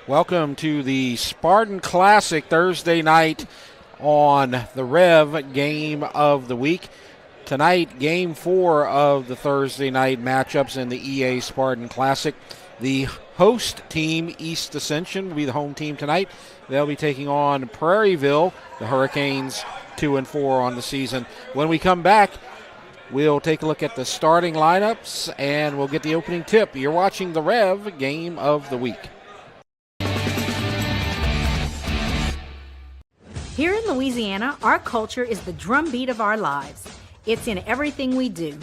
Welcome to the Spartan Classic Thursday night on the REV Game of the Week. Tonight, Game 4 of the Thursday night matchups in the EA Spartan Classic. The host team, East Ascension, will be the home team tonight. They'll be taking on Prairieville, the Hurricanes, 2-4 on the season. When we come back, we'll take a look at the starting lineups and we'll get the opening tip. You're watching the REV Game of the Week. Here in Louisiana, our culture is the drumbeat of our lives. It's in everything we do.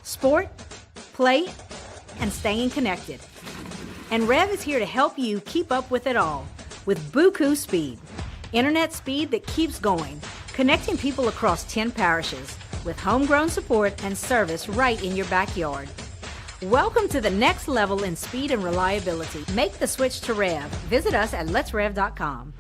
Sport, play, and staying connected. And REV is here to help you keep up with it all with Buku Speed. Internet speed that keeps going, connecting people across 10 parishes with homegrown support and service right in your backyard. Welcome to the next level in speed and reliability. Make the switch to REV. Visit us at letsrev.com.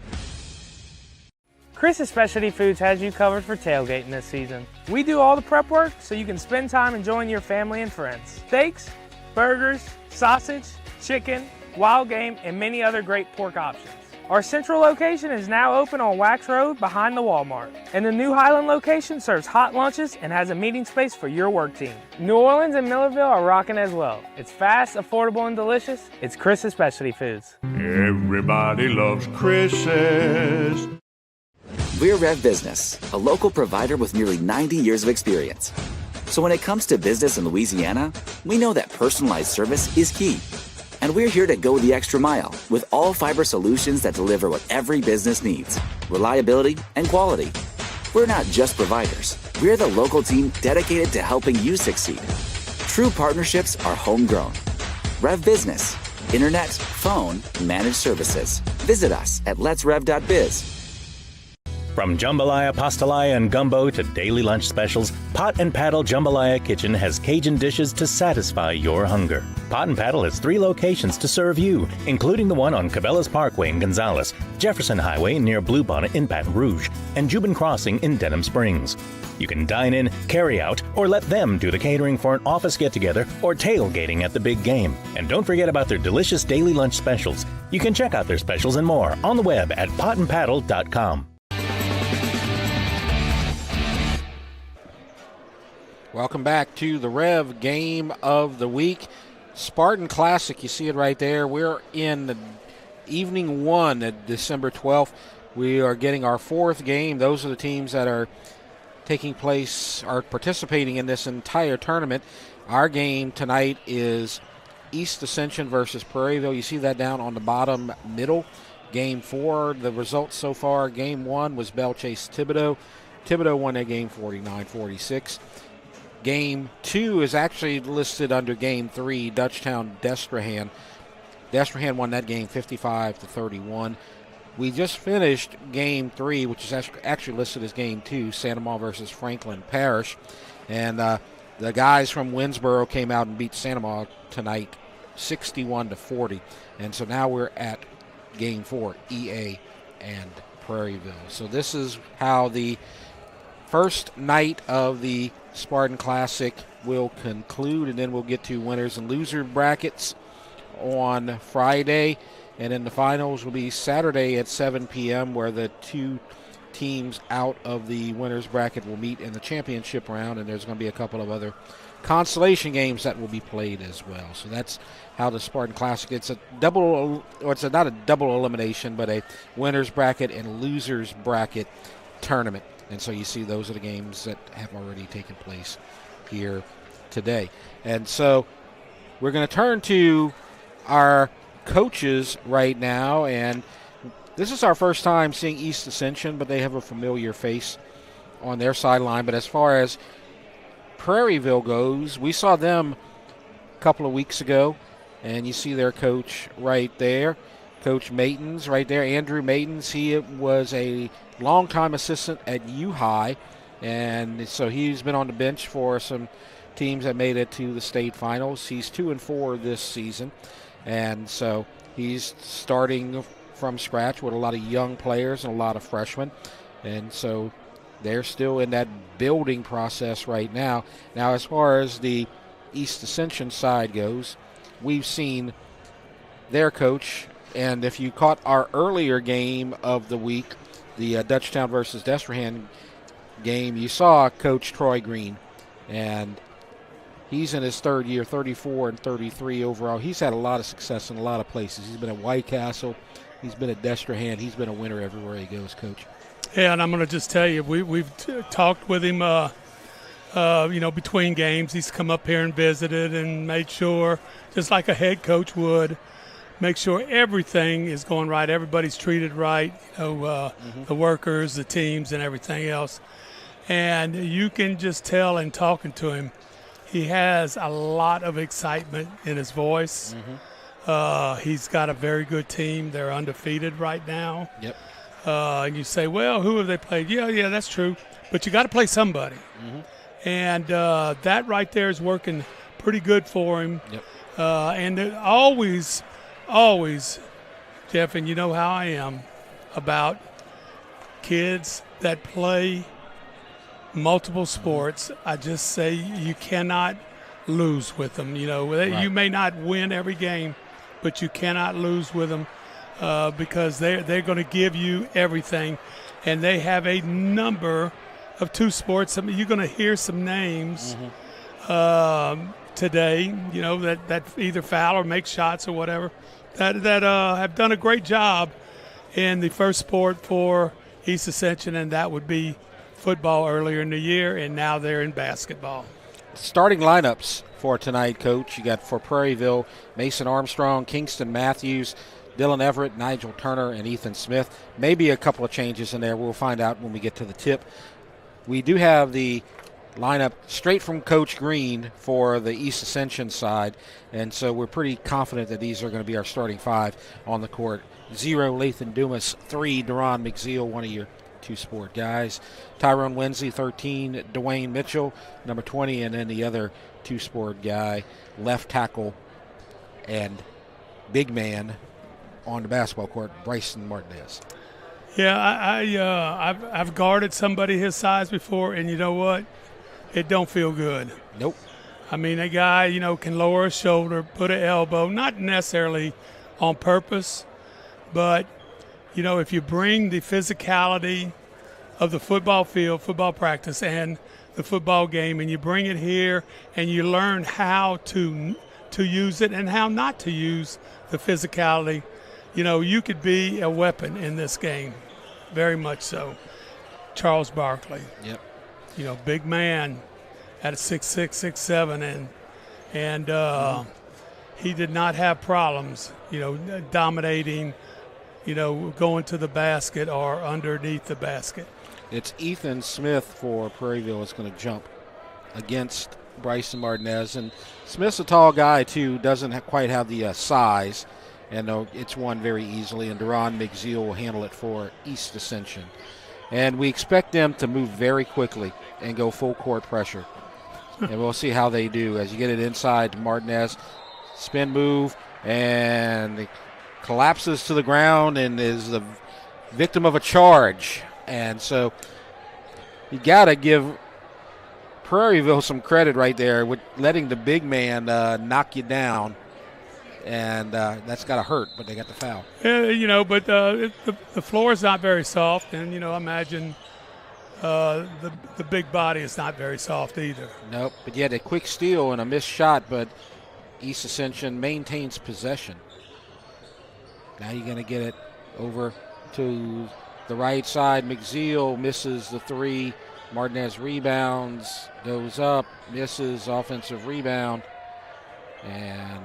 Chris's Specialty Foods has you covered for tailgating this season. We do all the prep work so you can spend time enjoying your family and friends. Steaks, burgers, sausage, chicken, wild game, and many other great pork options. Our central location is now open on Wax Road behind the Walmart. And the new Highland location serves hot lunches and has a meeting space for your work team. New Orleans and Millerville are rocking as well. It's fast, affordable, and delicious. It's Chris's Specialty Foods. Everybody loves Chris's. We're REV Business, a local provider with nearly 90 years of experience. So when it comes to business in Louisiana, we know that personalized service is key. And we're here to go the extra mile with all fiber solutions that deliver what every business needs, reliability and quality. We're not just providers. We're the local team dedicated to helping you succeed. True partnerships are homegrown. REV Business, internet, phone, managed services. Visit us at letsrev.biz. From jambalaya, pastalaya, and gumbo to daily lunch specials, Pot and Paddle Jambalaya Kitchen has Cajun dishes to satisfy your hunger. Pot and Paddle has 3 locations to serve you, including the one on Cabela's Parkway in Gonzales, Jefferson Highway near Bluebonnet in Baton Rouge, and Jubin Crossing in Denham Springs. You can dine in, carry out, or let them do the catering for an office get-together or tailgating at the big game. And don't forget about their delicious daily lunch specials. You can check out their specials and more on the web at potandpaddle.com. Welcome back to the REV Game of the Week. Spartan Classic, you see it right there. We're in the evening 1 at December 12th. We are getting our 4th game. Those are the teams that are participating in this entire tournament. Our game tonight is East Ascension versus Prairieville. You see that down on the bottom middle. Game 4, the results so far, Game 1 was Belle Chase Thibodaux. Thibodaux won that game 49-46. Game 2 is actually listed under Game 3, Dutchtown Destrehan. Destrehan won that game 55-31. We just finished Game 3, which is actually listed as Game 2, Santa Maria versus Franklin Parish. And the guys from Winsboro came out and beat Santa Maria tonight 61-40. And so now we're at Game 4, EA and Prairieville. So this is how the first night of the Spartan Classic will conclude, and then we'll get to winners and loser brackets on Friday, and then the finals will be Saturday at 7 p.m. where the 2 teams out of the winners bracket will meet in the championship round, and there's going to be a couple of other consolation games that will be played as well. So that's how the Spartan Classic, it's not a double elimination, but a winners bracket and losers bracket tournament. And so you see those are the games that have already taken place here today. And so we're going to turn to our coaches right now. And this is our first time seeing East Ascension, but they have a familiar face on their sideline. But as far as Prairieville goes, we saw them a couple of weeks ago. And you see their coach right there. Coach Matins right there, Andrew Matins. He was a longtime assistant at U-High, and so he's been on the bench for some teams that made it to the state finals. He's 2-4 this season, and so he's starting from scratch with a lot of young players and a lot of freshmen, and so they're still in that building process right now. Now, as far as the East Ascension side goes, we've seen their coach And if you caught our earlier game of the week, the Dutchtown versus Destrehan game, you saw Coach Troy Green. And he's in his third year, 34 and 33 overall. He's had a lot of success in a lot of places. He's been at White Castle. He's been at Destrehan. He's been a winner everywhere he goes, Coach. Yeah, and I'm going to just tell you, we've talked with him, between games. He's come up here and visited and made sure, just like a head coach would, make sure everything is going right. Everybody's treated right, the workers, the teams, and everything else. And you can just tell in talking to him, he has a lot of excitement in his voice. He's got a very good team. They're undefeated right now. Yep. And you say, well, who have they played? Yeah, that's true. But you got to play somebody. And that right there is working pretty good for him. Yep. And it always, Jeff, and you know how I am about kids that play multiple sports. I just say you cannot lose with them. You may not win every game, but you cannot lose with them because they're going to give you everything. And they have a number of two sports. I mean, you're going to hear some names today, that either foul or make shots or whatever, that have done a great job in the first sport for East Ascension, and that would be football earlier in the year, and now they're in basketball. Starting lineups for tonight, Coach. You got for Prairieville, Mason Armstrong, Kingston Matthews, Dylan Everett, Nigel Turner, and Ethan Smith. Maybe a couple of changes in there. We'll find out when we get to the tip. We do have the lineup straight from Coach Green for the East Ascension side, and so we're pretty confident that these are going to be our starting five on the court. 0, Lathan Dumas. 3, Deron McZeal, one of your two-sport guys. Tyrone Wensley, 13, Dwayne Mitchell, number 20, and then the other two-sport guy, left tackle and big man on the basketball court, Bryson Martinez. Yeah, I've guarded somebody his size before, and you know what? It don't feel good. Nope. I mean, a guy, can lower a shoulder, put an elbow, not necessarily on purpose, but, if you bring the physicality of the football field, football practice, and the football game, and you bring it here and you learn how to use it and how not to use the physicality, you could be a weapon in this game, very much so. Charles Barkley. Yep. Big man at a 6'6", 6'7", and he did not have problems, dominating, going to the basket or underneath the basket. It's Ethan Smith for Prairieville is going to jump against Bryson Martinez. And Smith's a tall guy, too, doesn't quite have the size. And it's won very easily. And Deron McZeal will handle it for East Ascension. And we expect them to move very quickly and go full court pressure. And we'll see how they do as you get it inside to Martinez. Spin move, and it collapses to the ground and is the victim of a charge. And so you got to give Prairieville some credit right there with letting the big man knock you down. And that's got to hurt, but they got the foul. But the floor is not very soft, and, imagine the big body is not very soft either. Nope, but you had a quick steal and a missed shot, but East Ascension maintains possession. Now you're going to get it over to the right side. McZeal misses the three. Martinez rebounds, goes up, misses, offensive rebound, and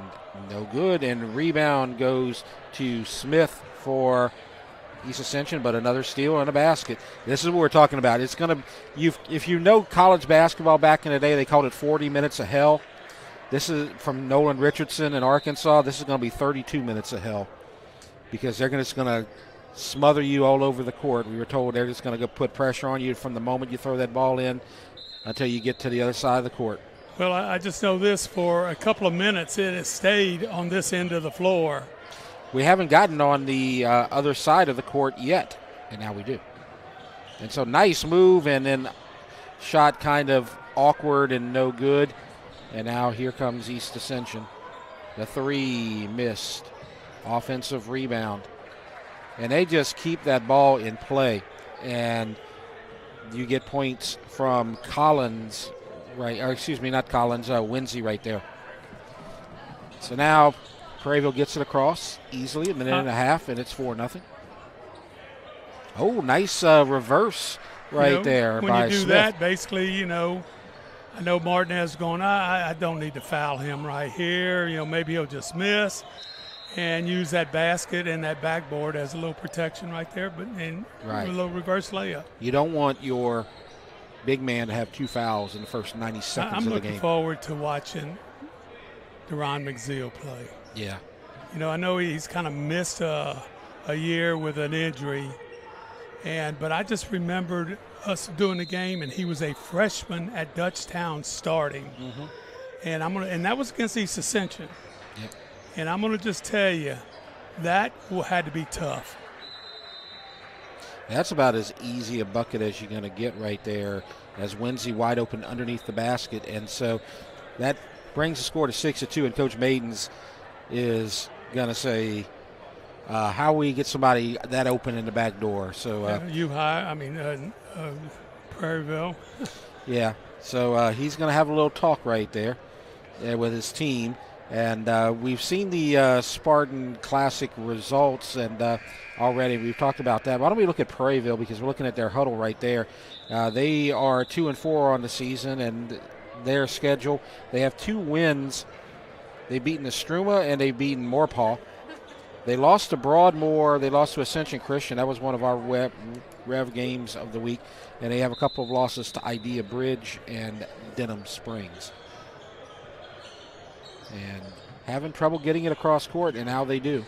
no good. And rebound goes to Smith for East Ascension, but another steal and a basket. This is what we're talking about. It's going to, if you know college basketball back in the day, they called it 40 minutes of hell. This is from Nolan Richardson in Arkansas. This is going to be 32 minutes of hell because they're just going to smother you all over the court. We were told they're just going to go put pressure on you from the moment you throw that ball in until you get to the other side of the court. Well, I just know this, for a couple of minutes it has stayed on this end of the floor. We haven't gotten on the other side of the court yet, and now we do. And so nice move, and then shot kind of awkward and no good. And now here comes East Ascension. The three missed. Offensive rebound. And they just keep that ball in play. And you get points from Collins, right? Or excuse me, not Collins, Winsey right there. So now Prairieville gets it across easily, a minute and a half, and it's 4-0. Oh, nice reverse right there when by you do Smith. that, basically, I know Martinez going, I don't need to foul him right here. Maybe he'll just miss and use that basket and that backboard as a little protection right there, Right. a little reverse layup. You don't want your big man to have 2 fouls in the first 90 seconds I'm of the looking game. forward to watching Deron McZeal play. Yeah. I know he's kind of missed a year with an injury, but I just remembered us doing the game, and he was a freshman at Dutchtown starting, and that was against East Ascension. Yep. And I'm gonna just tell you, that had to be tough. That's about as easy a bucket as you're going to get right there, as Winsey wide open underneath the basket, and so that brings the score to 6-2. And Coach Maidens is going to say, how we get somebody that open in the back door. So Prairieville. Yeah, so he's going to have a little talk right there with his team. And we've seen the Spartan Classic results, and already we've talked about that. Why don't we look at Prairieville, because we're looking at their huddle right there. They are 2-4 on the season, and their schedule, they have 2 wins. They've beaten Estruma and they've beaten Morpaw. They lost to Broadmoor. They lost to Ascension Christian. That was one of our Rev games of the week. And they have a couple of losses to Idea Bridge and Denham Springs. And having trouble getting it across court, and now they do.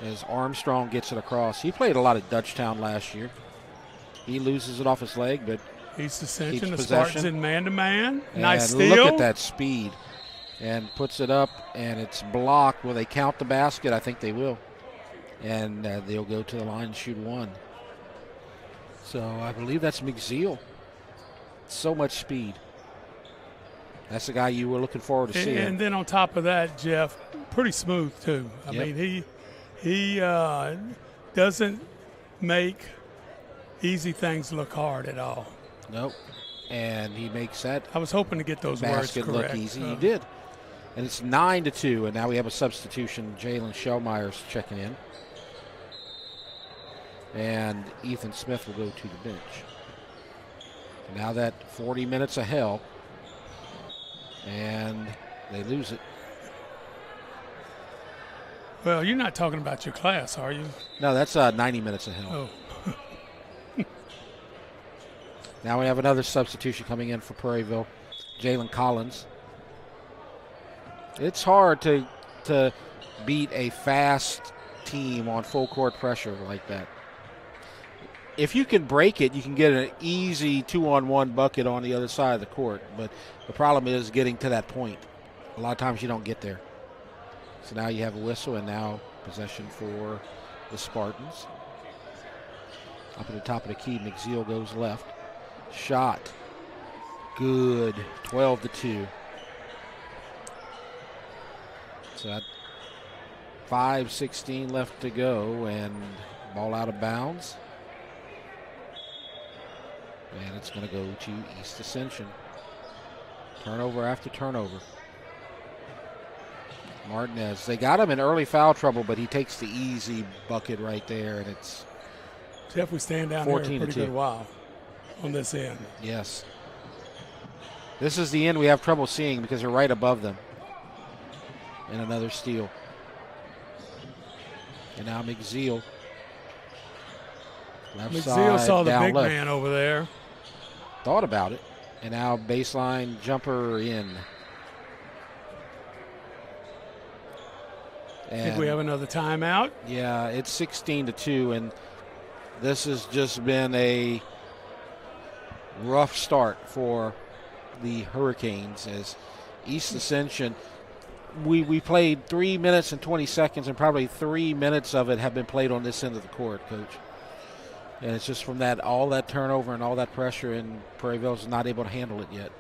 As Armstrong gets it across. He played a lot at Dutchtown last year. He loses it off his leg, but East Ascension, the possession. Spartans in man-to-man. And Nice steal. look at that speed. And puts it up, and it's blocked. Will they count the basket? I think they will. And they'll go to the line and shoot 1. So I believe that's McZeal. So much speed. That's the guy you were looking forward to seeing. And then on top of that, Jeff, pretty smooth too. I mean, he doesn't make easy things look hard at all. Nope. And he makes that I was hoping to get those words basket correct. look easy. You did. And it's 9-2, and now we have a substitution. Jalen Shellmeyer's checking in. And Ethan Smith will go to the bench. Now that 40 minutes of hell, and they lose it. Well, you're not talking about your class, are you? No, that's 90 minutes of hell. Oh. Now we have another substitution coming in for Prairieville, Jalen Collins. It's hard to beat a fast team on full court pressure like that. If you can break it, you can get an easy 2-on-1 bucket on the other side of the court. But the problem is getting to that point. A lot of times you don't get there. So now you have a whistle, and now possession for the Spartans. Up at the top of the key, McZeal goes left. Shot. Good. 12-2. So that 5:16 left to go, and ball out of bounds. And it's going to go to East Ascension. Turnover after turnover. Martinez, they got him in early foul trouble, but he takes the easy bucket right there, and it's Jeff, we stand down here a 14-2. pretty good while on this end. Yes. This is the end we have trouble seeing because they're right above them. And another steal. And now McZeal. Left McZeal side, saw the down big left. man over there. Thought about it. And now baseline jumper in. I think we have another timeout. Yeah, it's 16-2, and this has just been a rough start for the Hurricanes as East Ascension. We played 3 minutes and 20 seconds, and probably 3 minutes of it have been played on this end of the court, Coach. And it's just from that all that turnover and all that pressure, and Prairieville's not able to handle it yet.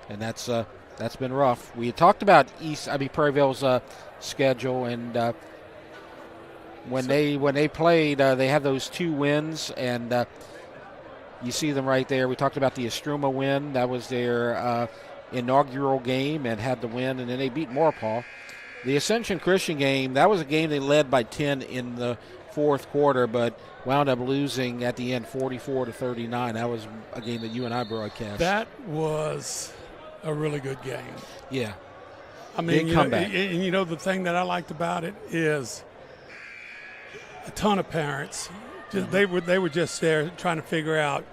And that's That's been rough. We had talked about Prairieville's schedule, and when they played, they had those 2 wins, and you see them right there. We talked about the Estruma win. That was their inaugural game and had the win, and then they beat Maurepas. The Ascension Christian game, that was a game they led by 10 in the fourth quarter, but wound up losing at the end 44-39. That was a game that you and I broadcast. That was a really good game. Yeah. I mean, big comeback. The thing that I liked about it is a ton of parents, they were just there trying to figure out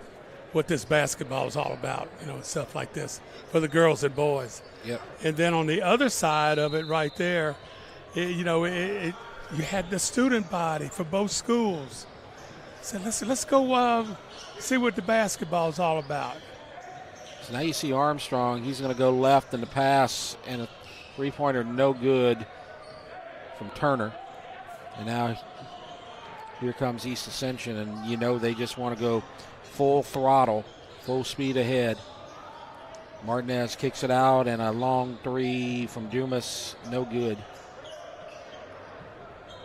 what this basketball is all about, stuff like this for the girls and boys. Yep. And then on the other side of it right there, you had the student body for both schools. So let's go see what the basketball is all about. So now you see Armstrong. He's going to go left in the pass, and a three-pointer no good from Turner. And now here comes East Ascension, and they just want to go full throttle, full speed ahead. Martinez kicks it out, and a long 3 from Dumas, no good.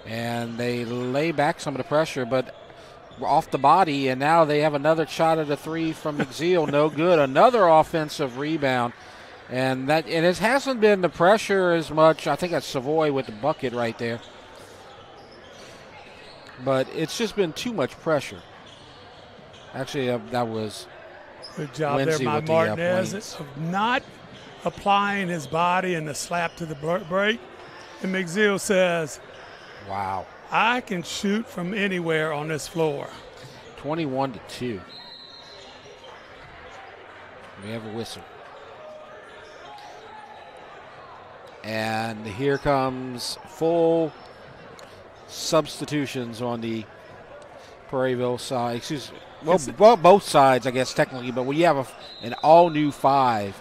And they lay back some of the pressure, but off the body, and now they have another shot at a 3 from McZeal, no good. Another offensive rebound, and it hasn't been the pressure as much. I think that's Savoy with the bucket right there, but it's just been too much pressure. Actually, that was good job Lindsay there by with Martinez the of not applying his body and the slap to the break. And McZeal says, wow, I can shoot from anywhere on this floor. 21-2. We have a whistle. And here comes full substitutions on the Prairieville side. Well, both sides, I guess, technically, but we have an all-new 5.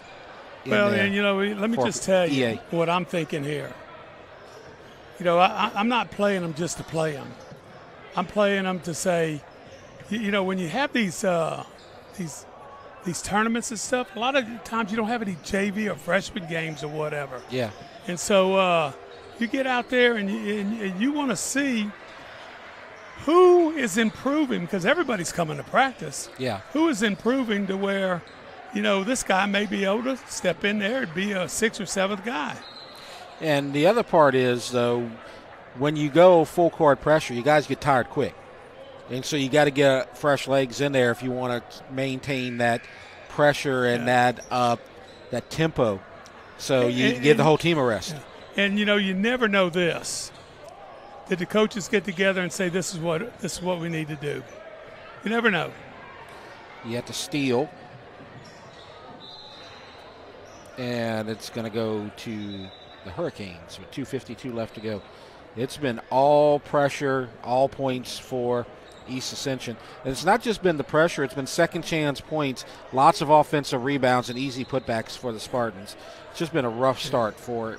Well, and, let me just tell you what I'm thinking here. I'm not playing them just to play them. I'm playing them to say, when you have these tournaments and stuff, a lot of times you don't have any JV or freshman games or whatever. Yeah. And so you get out there and you want to see who is improving, because everybody's coming to practice. Yeah. Who is improving to where, this guy may be able to step in there and be a 6th or 7th guy. And the other part is, though, when you go full court pressure, you guys get tired quick. And so you got to get fresh legs in there if you want to maintain that pressure and that tempo. So you give the whole team a rest. Yeah. And, you never know this. Did the coaches get together and say, this is what we need to do? You never know. You have to steal. And it's going to go to the Hurricanes with 2:52 left to go. It's been all pressure, all points for East Ascension. And it's not just been the pressure, it's been second chance points, lots of offensive rebounds and easy putbacks for the Spartans. It's just been a rough start for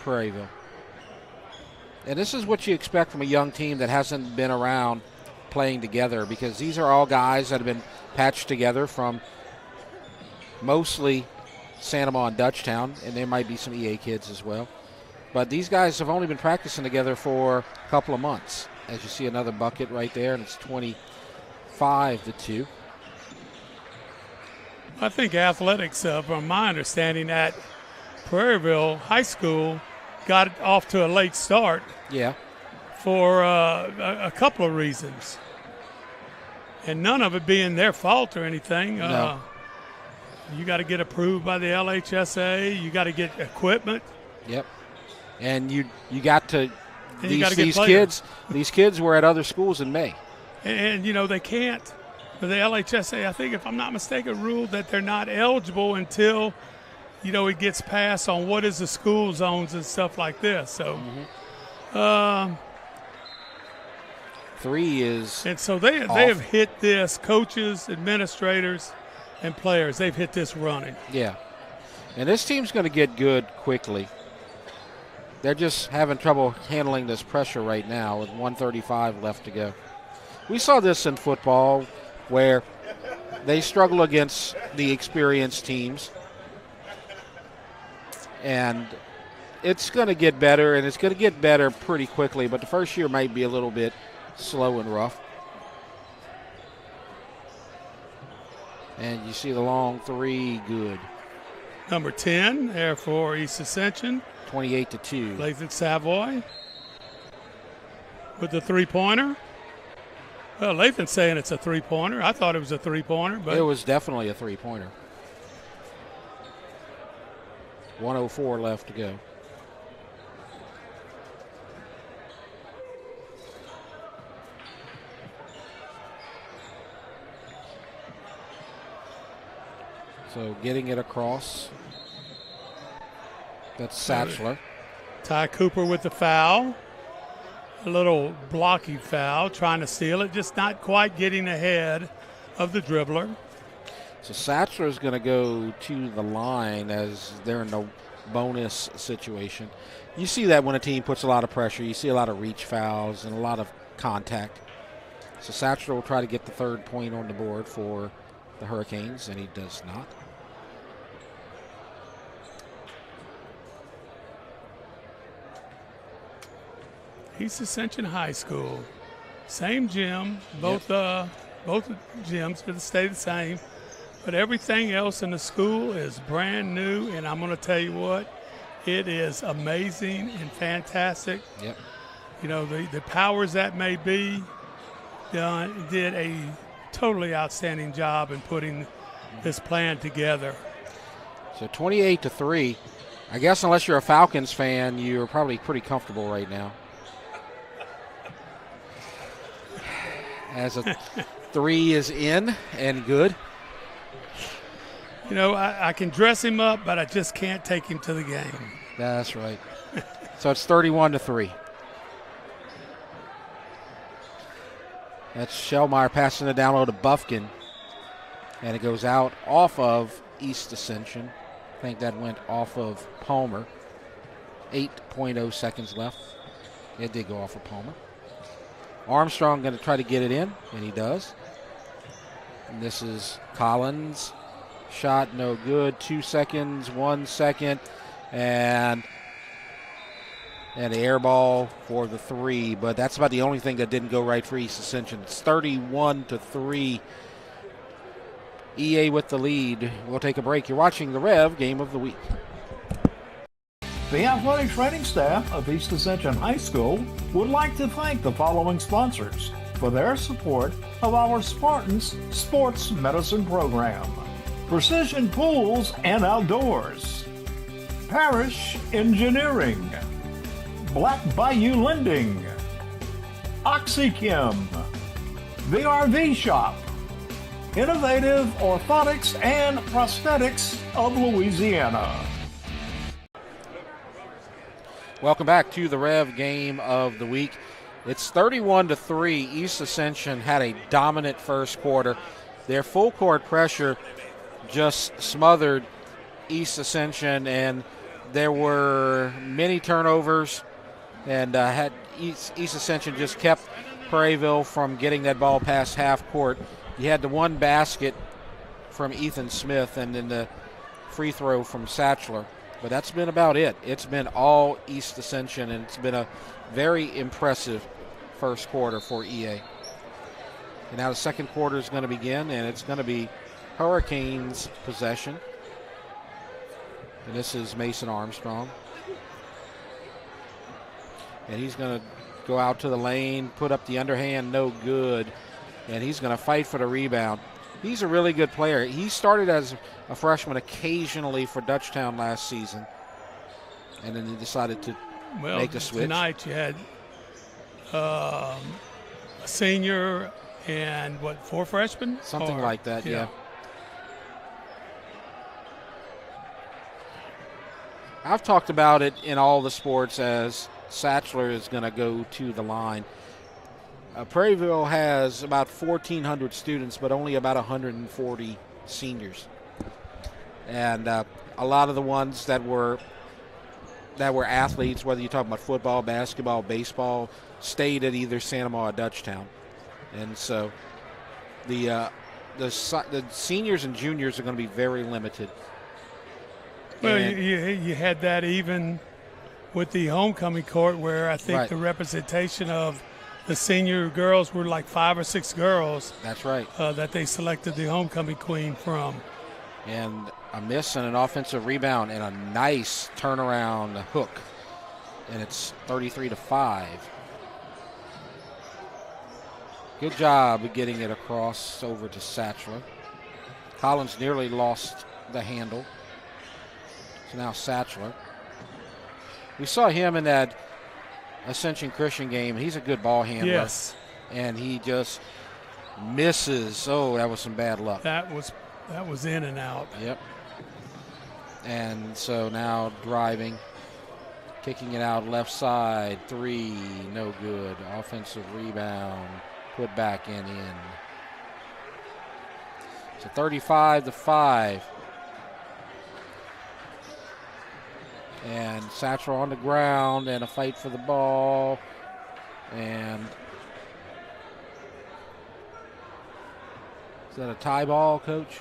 Prairieville. And this is what you expect from a young team that hasn't been around playing together, because these are all guys that have been patched together from mostly Santa Maria and Dutchtown, and there might be some EA kids as well. But these guys have only been practicing together for a couple of months. As you see another bucket right there, and it's 25-2. I think athletics, from my understanding, at Prairieville High School got off to a late start. Yeah. For a couple of reasons. And none of it being their fault or anything. No. You got to get approved by the LHSA. You got to get equipment. Yep. And you got to and these kids were at other schools in May. And they can't. The LHSA, I think, if I'm not mistaken, ruled that they're not eligible until it gets passed on what is the school zones and stuff like this. So 3 is and so they have hit this, coaches, administrators, and players, they've hit this running. Yeah. And this team's going to get good quickly. They're just having trouble handling this pressure right now with 1:35 left to go. We saw this in football where they struggle against the experienced teams. And it's going to get better, and it's going to get better pretty quickly, but the first year might be a little bit slow and rough. And you see the long three, good. Number 10 there for East Ascension. 28-2. Lathan Savoy with the three-pointer. Well, Lathan's saying it's a three-pointer. I thought it was a three-pointer, but it was definitely a three-pointer. 1:04 left to go. So getting it across. That's Satchler. Ty Cooper with the foul. A little blocky foul, trying to steal it, just not quite getting ahead of the dribbler. So Satchler is going to go to the line as they're in the bonus situation. You see that when a team puts a lot of pressure. You see a lot of reach fouls and a lot of contact. So Satchler will try to get the third point on the board for the Hurricanes, and he does not. East Ascension High School, same gym, both gyms will stay the same, but everything else in the school is brand new, and I'm going to tell you what, it is amazing and fantastic. Yep. You know, the powers that may be did a totally outstanding job in putting this plan together. So 28-3. I guess unless you're a Falcons fan, you're probably pretty comfortable right now. As a three is in and good. You know, I can dress him up, but I just can't take him to the game. That's right. So it's 31-3. That's Shellmeyer passing it down low to Buffkin. And it goes out off of East Ascension. I think that went off of Palmer. 8.0 seconds left. It did go off of Palmer. Armstrong going to try to get it in, and he does. And this is Collins. Shot no good. 2 seconds, 1 second, and the air ball for the three. But that's about the only thing that didn't go right for East Ascension. It's 31-3. EA with the lead. We'll take a break. You're watching the Rev Game of the Week. The athletic training staff of East Ascension High School would like to thank the following sponsors for their support of our Spartans Sports Medicine Program. Precision Pools and Outdoors, Parish Engineering, Black Bayou Lending, OxyChem, The RV Shop, Innovative Orthotics and Prosthetics of Louisiana. Welcome back to the Rev Game of the Week. It's 31-3. East Ascension had a dominant first quarter. Their full court pressure just smothered East Ascension, and there were many turnovers, and had East Ascension just kept Prairieville from getting that ball past half court. You had the one basket from Ethan Smith and then the free throw from Satchler. But that's been about it. It's been all East Ascension, and it's been a very impressive first quarter for EA. And now the second quarter is going to begin, and it's going to be Hurricanes possession. And this is Mason Armstrong. And he's going to go out to the lane, put up the underhand, no good. And he's going to fight for the rebound. He's a really good player. He started as a freshman occasionally for Dutchtown last season. And then he decided to make the switch. Tonight you had a senior and, 4 freshmen? Something like that, yeah. I've talked about it in all the sports as Satchler is going to go to the line. Prairieville has about 1,400 students, but only about 140 seniors. And a lot of the ones that were athletes, whether you're talking about football, basketball, baseball, stayed at either Santa Maria or Dutchtown. And so the seniors and juniors are going to be very limited. Well, And- you had that even with the homecoming court, where I think Right. the representation of the senior girls were like 5 or 6 girls. That's right. That they selected the homecoming queen from. And a miss and an offensive rebound and a nice turnaround hook. And it's 33-5. Good job of getting it across over to Satchler. Collins nearly lost the handle. So now Satchler. We saw him in that Ascension Christian game. He's a good ball handler. Yes. And he just misses. Oh, that was some bad luck. That was in and out. Yep. And so now driving, kicking it out left side, 3, no good. Offensive rebound, put back in. So 35-5. And Satchel on the ground and a fight for the ball. And is that a tie ball, Coach?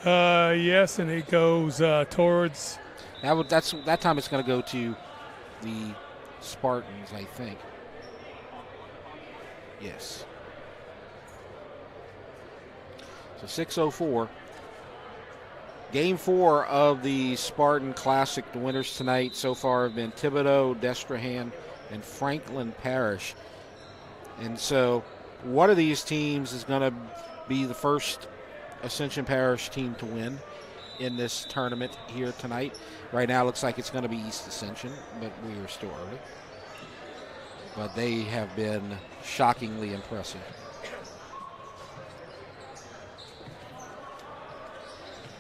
Yes, and it goes towards. That time it's going to go to the Spartans, I think. Yes. So 6:04. Game 4 of the Spartan Classic. The winners tonight so far have been Thibodaux, Destrehan, and Franklin Parish. And so one of these teams is going to be the first Ascension Parish team to win in this tournament here tonight. Right now it looks like it's going to be East Ascension, but we are still early. But they have been shockingly impressive.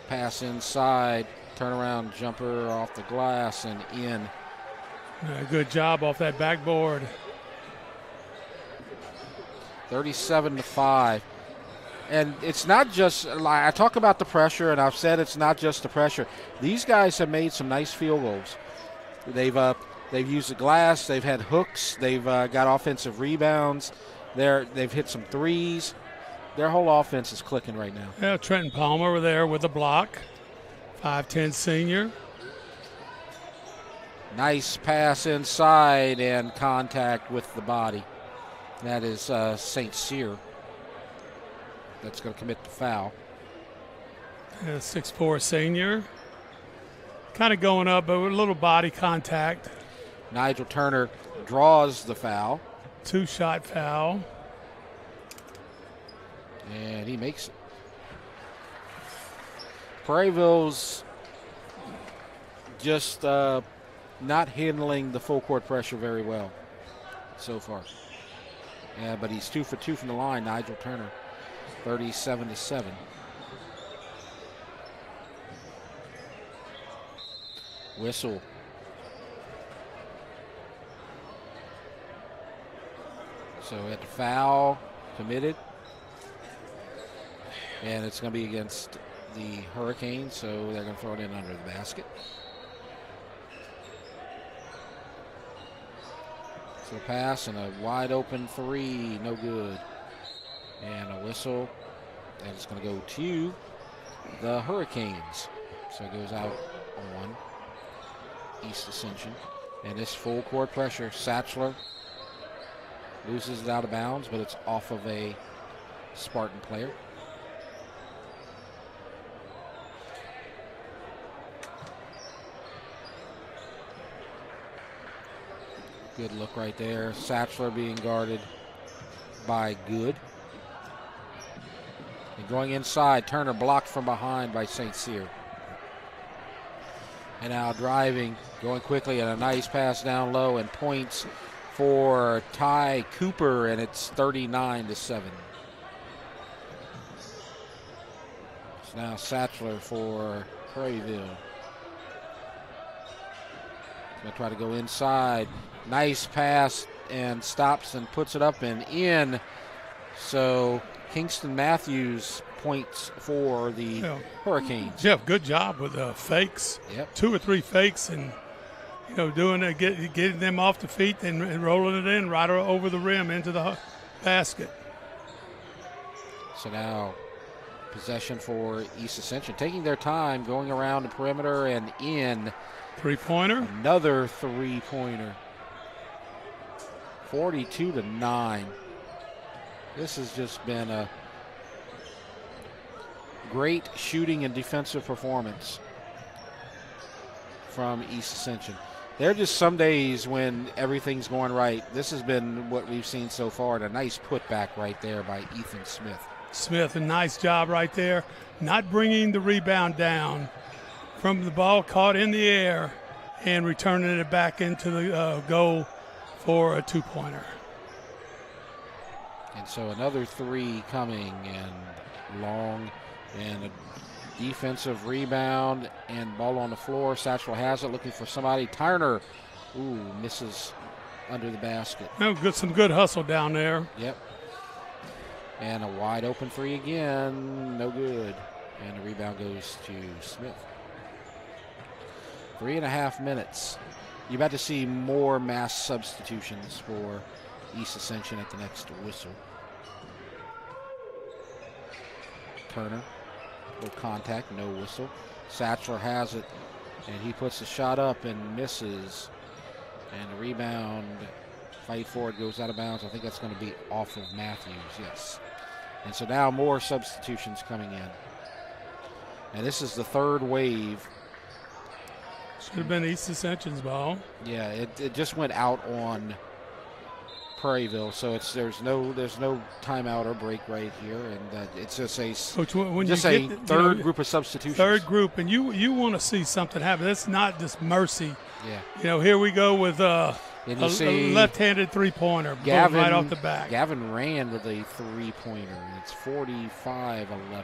Pass inside, turnaround jumper off the glass and in. Good job off that backboard. 37-5. And it's not just, I talk about the pressure, and I've said it's not just the pressure. These guys have made some nice field goals. They've used the glass, they've had hooks, they've got offensive rebounds, they've hit some threes. Their whole offense is clicking right now. Yeah, Trenton Palmer over there with the block. 5'10" senior. Nice pass inside and contact with the body. That is St. Cyr. That's going to commit the foul. 6'4" senior. Kind of going up, but with a little body contact. Nigel Turner draws the foul. 2-shot foul. And he makes it. Prairieville's just not handling the full court pressure very well so far. Yeah, but he's 2 for 2 from the line, Nigel Turner. 37-7. Whistle. So at the foul committed. And it's going to be against the Hurricanes, so they're going to throw it in under the basket. So a pass and a wide open 3, no good. And a whistle, and it's going to go to the Hurricanes. So it goes out on East Ascension. And this full court pressure, Satchler loses it out of bounds, but it's off of a Spartan player. Good look right there. Satchler being guarded by Good. And going inside, Turner blocked from behind by St. Cyr. And now driving, going quickly, and a nice pass down low, and points for Ty Cooper, and it's 39-7. So now Satchler for Prairieville. Going to try to go inside. Nice pass, and stops and puts it up and in. So Kingston Matthews points for the Hurricanes. Jeff, good job with the fakes. Yep. 2 or 3 fakes, and doing it, getting them off the feet and rolling it in right over the rim into the basket. So now Possession for East Ascension, taking their time, going around the perimeter and in. Three-pointer. Another three-pointer. 42-9. This has just been a great shooting and defensive performance from East Ascension. There are just some days when everything's going right. This has been what we've seen so far, and a nice putback right there by Ethan Smith. Smith, a nice job right there, not bringing the rebound down from the ball caught in the air and returning it back into the goal for a two-pointer. And so another three coming, and long, and a defensive rebound, and ball on the floor. Satchel has it, looking for somebody. Turner, misses under the basket. No, some good hustle down there. Yep. And a wide open three again, no good. And the rebound goes to Smith. 3.5 minutes. You're about to see more mass substitutions for East Ascension at the next whistle. Turner, no contact, no whistle. Satchler has it, and he puts the shot up and misses. And the rebound, fight for it, goes out of bounds. I think that's going to be off of Matthews, yes. And so now more substitutions coming in. And this is the third wave. Should have been East Ascension's ball. Yeah, it just went out on Prairieville, so there's no timeout or break right here, and it's just a third group of substitutions. Third group, and you want to see something happen. That's not just mercy. Yeah. Here we go with a left-handed three-pointer right off the back. Gavin ran with a three-pointer, and it's 45-11.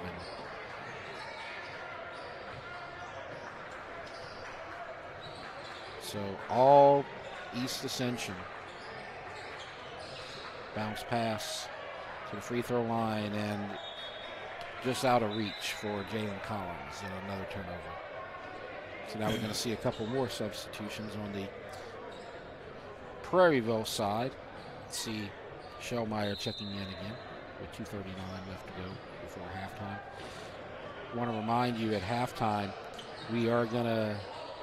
So all East Ascension. Bounce pass to the free throw line, and just out of reach for Jalen Collins, and another turnover. So now we're going to see a couple more substitutions on the Prairieville side. Let's see Shellmeyer checking in again with 2:39 left to go before halftime. I want to remind you at halftime, we are going to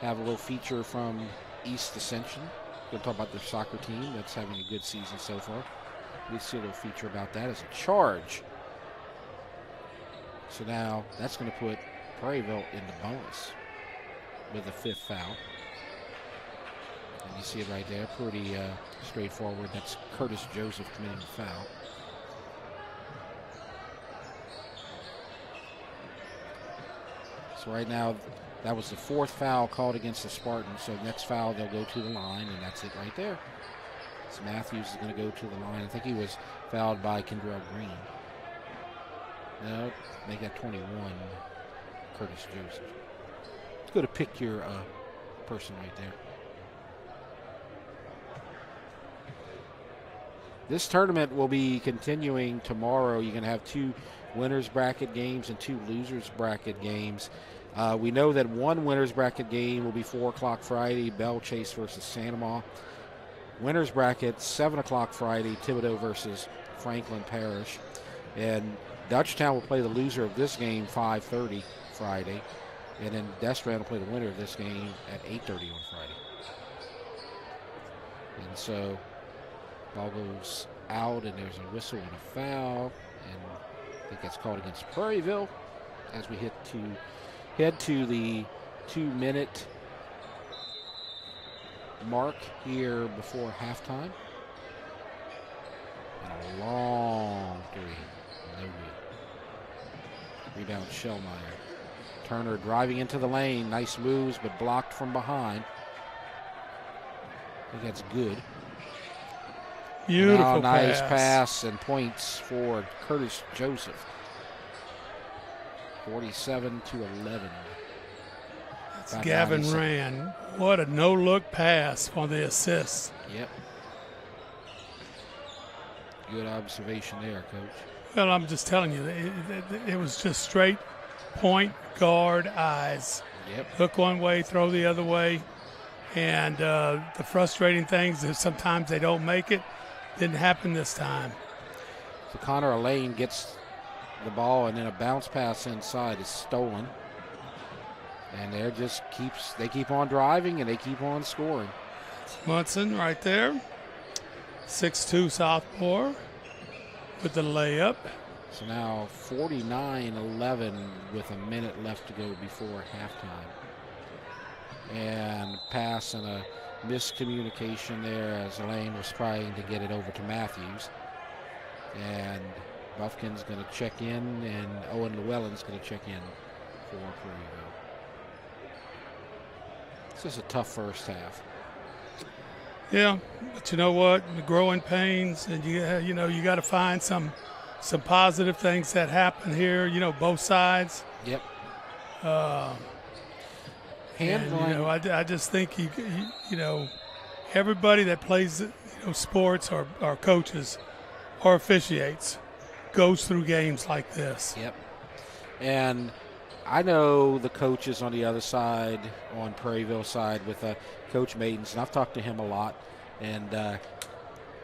have a little feature from East Ascension. We're going to talk about their soccer team that's having a good season so far. We see a little feature about that as a charge. So now that's going to put Prairieville in the bonus with a fifth foul. And you see it right there, pretty straightforward. That's Curtis Joseph committing the foul. So right now, that was the fourth foul called against the Spartans. So next foul, they'll go to the line, and that's it right there. So Matthews is going to go to the line. I think he was fouled by Kendrell Green. No, make that 21, Curtis Joseph. It's good to pick your person right there. This tournament will be continuing tomorrow. You're going to have 2 winners bracket games and 2 losers bracket games. We know that one winners bracket game will be 4 o'clock Friday, Belle Chase versus Sanoma. Winners bracket, 7 o'clock Friday, Thibodeau versus Franklin Parish. And Dutchtown will play the loser of this game 5:30 Friday. And then Destran will play the winner of this game at 8:30 on Friday. And so ball goes out, and there's a whistle and a foul. And I think that's called against Prairieville as we head to the 2-minute mark here before halftime. And a long three. No good. Rebound Shellmeyer. Turner driving into the lane. Nice moves, but blocked from behind. I think that's good. Beautiful nice pass and points for Curtis Joseph. 47-11. Gavin ran. What a no-look pass for the assist. Yep. Good observation there, Coach. Well, I'm just telling you, it was just straight point, guard, eyes. Yep. Hook one way, throw the other way. And the frustrating things is sometimes they don't make it. Didn't happen this time. So Connor Elaine gets the ball, and then a bounce pass inside is stolen. And they keep on driving and they keep on scoring. Munson right there. 6'2" sophomore with the layup. So now 49-11 with a minute left to go before halftime. And pass and a miscommunication there as Lane was trying to get it over to Matthews. And Buffkin's going to check in, and Owen Llewellyn's going to check in for Prairieville. This is a tough first half. Yeah, but you know what? The growing pains, and you got to find some positive things that happen here. Both sides. Yep. And I just think everybody that plays sports or coaches or officiates goes through games like this. Yep. And I know the coaches on the other side, on Prairieville side, with Coach Maidens, and I've talked to him a lot, and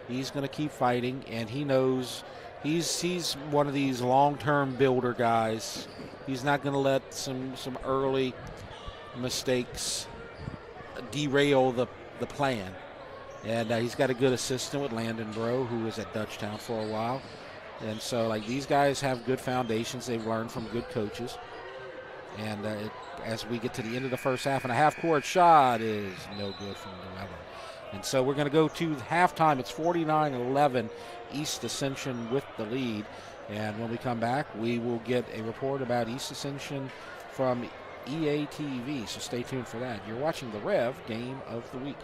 he's going to keep fighting, and he knows he's one of these long-term builder guys. He's not going to let some early mistakes derail the plan. And he's got a good assistant with Landon Bro, who was at Dutchtown for a while. And so, these guys have good foundations. They've learned from good coaches. And as we get to the end of the first half, and a half-court shot is no good from Llewellyn. And so we're going to go to halftime. It's 49-11, East Ascension with the lead. And when we come back, we will get a report about East Ascension from EATV. So stay tuned for that. You're watching the REV Game of the Week.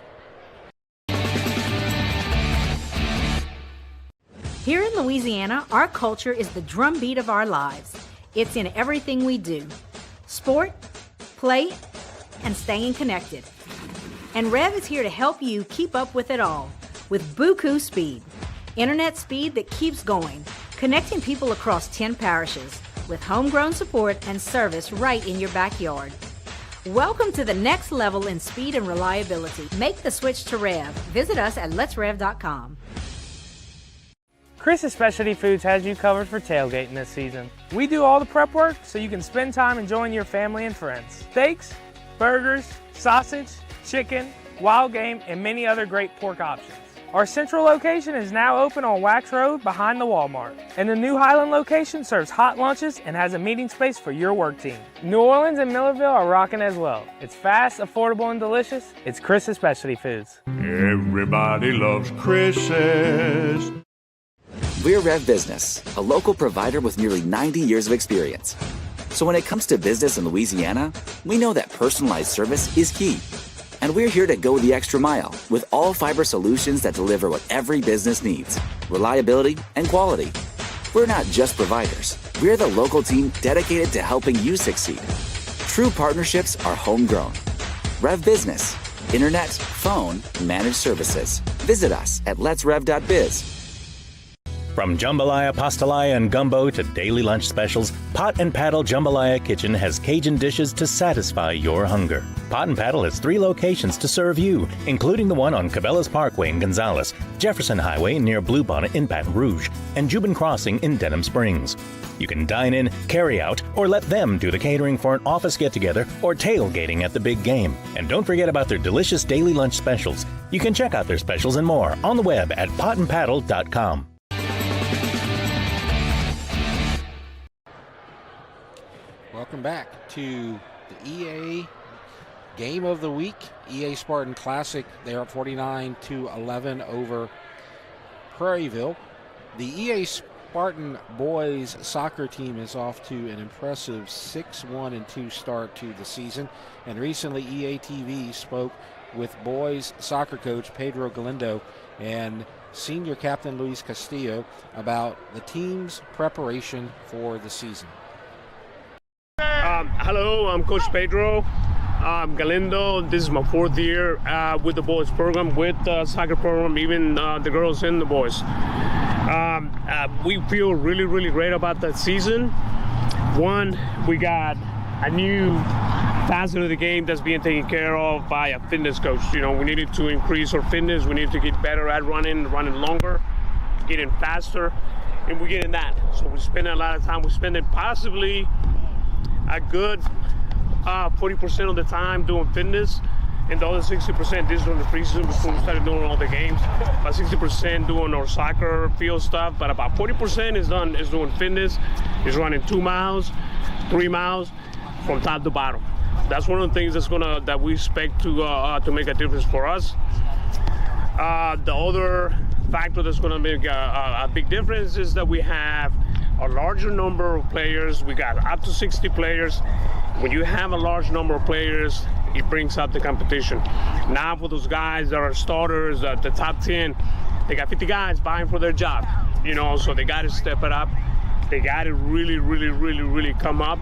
Here in Louisiana, our culture is the drumbeat of our lives. It's in everything we do. Sport, play, and staying connected. And REV is here to help you keep up with it all with Buku Speed. Internet speed that keeps going, connecting people across 10 parishes with homegrown support and service right in your backyard. Welcome to the next level in speed and reliability. Make the switch to REV. Visit us at letsrev.com. Chris's Specialty Foods has you covered for tailgating this season. We do all the prep work so you can spend time enjoying your family and friends. Steaks, burgers, sausage, chicken, wild game, and many other great pork options. Our central location is now open on Wax Road behind the Walmart. And the new Highland location serves hot lunches and has a meeting space for your work team. New Orleans and Millerville are rocking as well. It's fast, affordable, and delicious. It's Chris's Specialty Foods. Everybody loves Chris's. We're REV Business, a local provider with nearly 90 years of experience. So when it comes to business in Louisiana, we know that personalized service is key. And we're here to go the extra mile with all fiber solutions that deliver what every business needs: reliability and quality. We're not just providers. We're the local team dedicated to helping you succeed. True partnerships are homegrown. REV Business, internet, phone, managed services. Visit us at letsrev.biz. From jambalaya, pastalaya, and gumbo to daily lunch specials, Pot and Paddle Jambalaya Kitchen has Cajun dishes to satisfy your hunger. Pot and Paddle has 3 locations to serve you, including the one on Cabela's Parkway in Gonzales, Jefferson Highway near Bluebonnet in Baton Rouge, and Jubin Crossing in Denham Springs. You can dine in, carry out, or let them do the catering for an office get-together or tailgating at the big game. And don't forget about their delicious daily lunch specials. You can check out their specials and more on the web at potandpaddle.com. Welcome back to the EA Game of the Week. EA Spartan Classic. They're up 49-11 over Prairieville. The EA Spartan boys soccer team is off to an impressive 6-1-2 start to the season. And recently EATV spoke with boys soccer coach Pedro Galindo and senior captain Luis Castillo about the team's preparation for the season. Hello, I'm Coach Pedro Galindo. This is my 4th year with the boys program, with the soccer program, even the girls and the boys. We feel really, really great about that season. One, we got a new facet of the game that's being taken care of by a fitness coach. We needed to increase our fitness. We needed to get better at running longer, getting faster. and we're getting that. So we're spending a lot of time. We're spending possibly a good 40% of the time doing fitness, and the other 60% this during the preseason before we started doing all the games. About 60% doing our soccer field stuff, but about 40% is doing fitness, is running 2 miles, 3 miles from top to bottom. That's one of the things that we expect to make a difference for us. The other factor that's going to make a big difference is that we have a larger number of players. We got up to 60 players. When you have a large number of players, it brings up the competition. Now for those guys that are starters, the top 10, they got 50 guys vying for their job, so they got to step it up. They got to really come up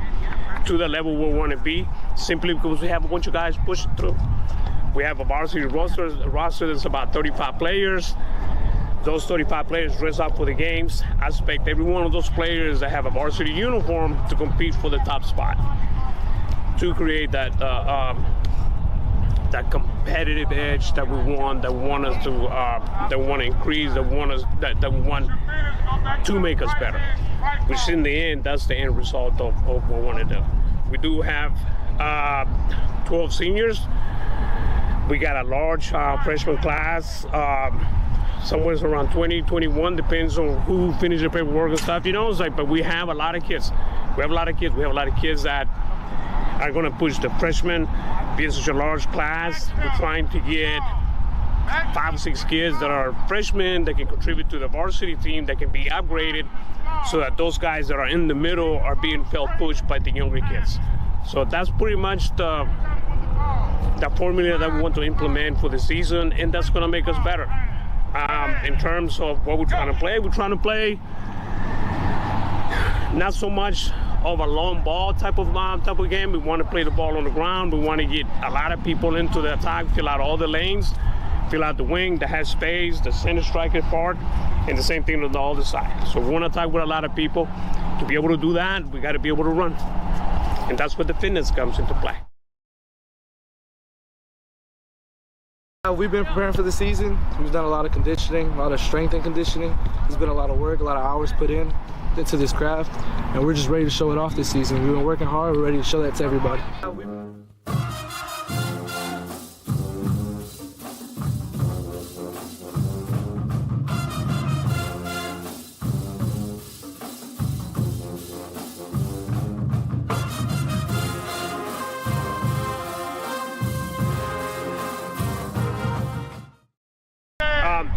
to the level we want to be, simply because we have a bunch of guys pushing through. We have a varsity roster that's about 35 players. Those 35 players dress up for the games. I expect every one of those players that have a varsity uniform to compete for the top spot, to create that competitive edge that we want, that want us to, that want to increase, that want we want to make us better. Which in the end, that's the end result of what we want to do. We do have 12 seniors. We got a large freshman class. Somewhere around 20, 21, depends on who finished the paperwork and stuff, It's like, but we have a lot of kids. We have a lot of kids that are going to push the freshmen. Being such a large class, we're trying to get 5 or 6 kids that are freshmen that can contribute to the varsity team, that can be upgraded, so that those guys that are in the middle are being felt pushed by the younger kids. So that's pretty much the formula that we want to implement for the season, and that's going to make us better. In terms of what we're trying to play not so much of a long ball type of game. We want to play the ball on the ground. We want to get a lot of people into the attack, fill out all the lanes, fill out the wing that has space, the center striker part, and the same thing on the other side. So we want to attack with a lot of people. To be able to do that, we got to be able to run, and that's where the fitness comes into play. We've been preparing for the season. We've done a lot of conditioning, a lot of strength and conditioning. There's been a lot of work, a lot of hours put into this craft, and we're just ready to show it off this season. We've been working hard. We're ready to show that to everybody.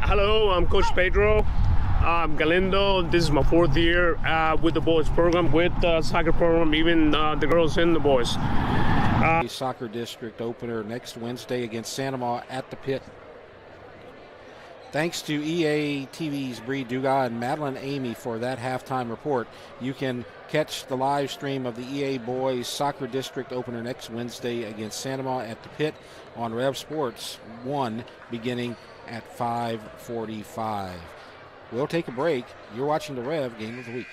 Hello, I'm Coach Pedro Galindo. This is my 4th year with the boys program, with the soccer program, even the girls and the boys. Soccer district opener next Wednesday against Santa Ma at the Pit. Thanks to EA TV's Bree Dugas and Madeline Amy for that halftime report. You can catch the live stream of the EA Boys Soccer District opener next Wednesday against Santa Ma at the Pit on REV Sports 1 beginning at 5:45. We'll take a break. You're watching the REV Game of the Week.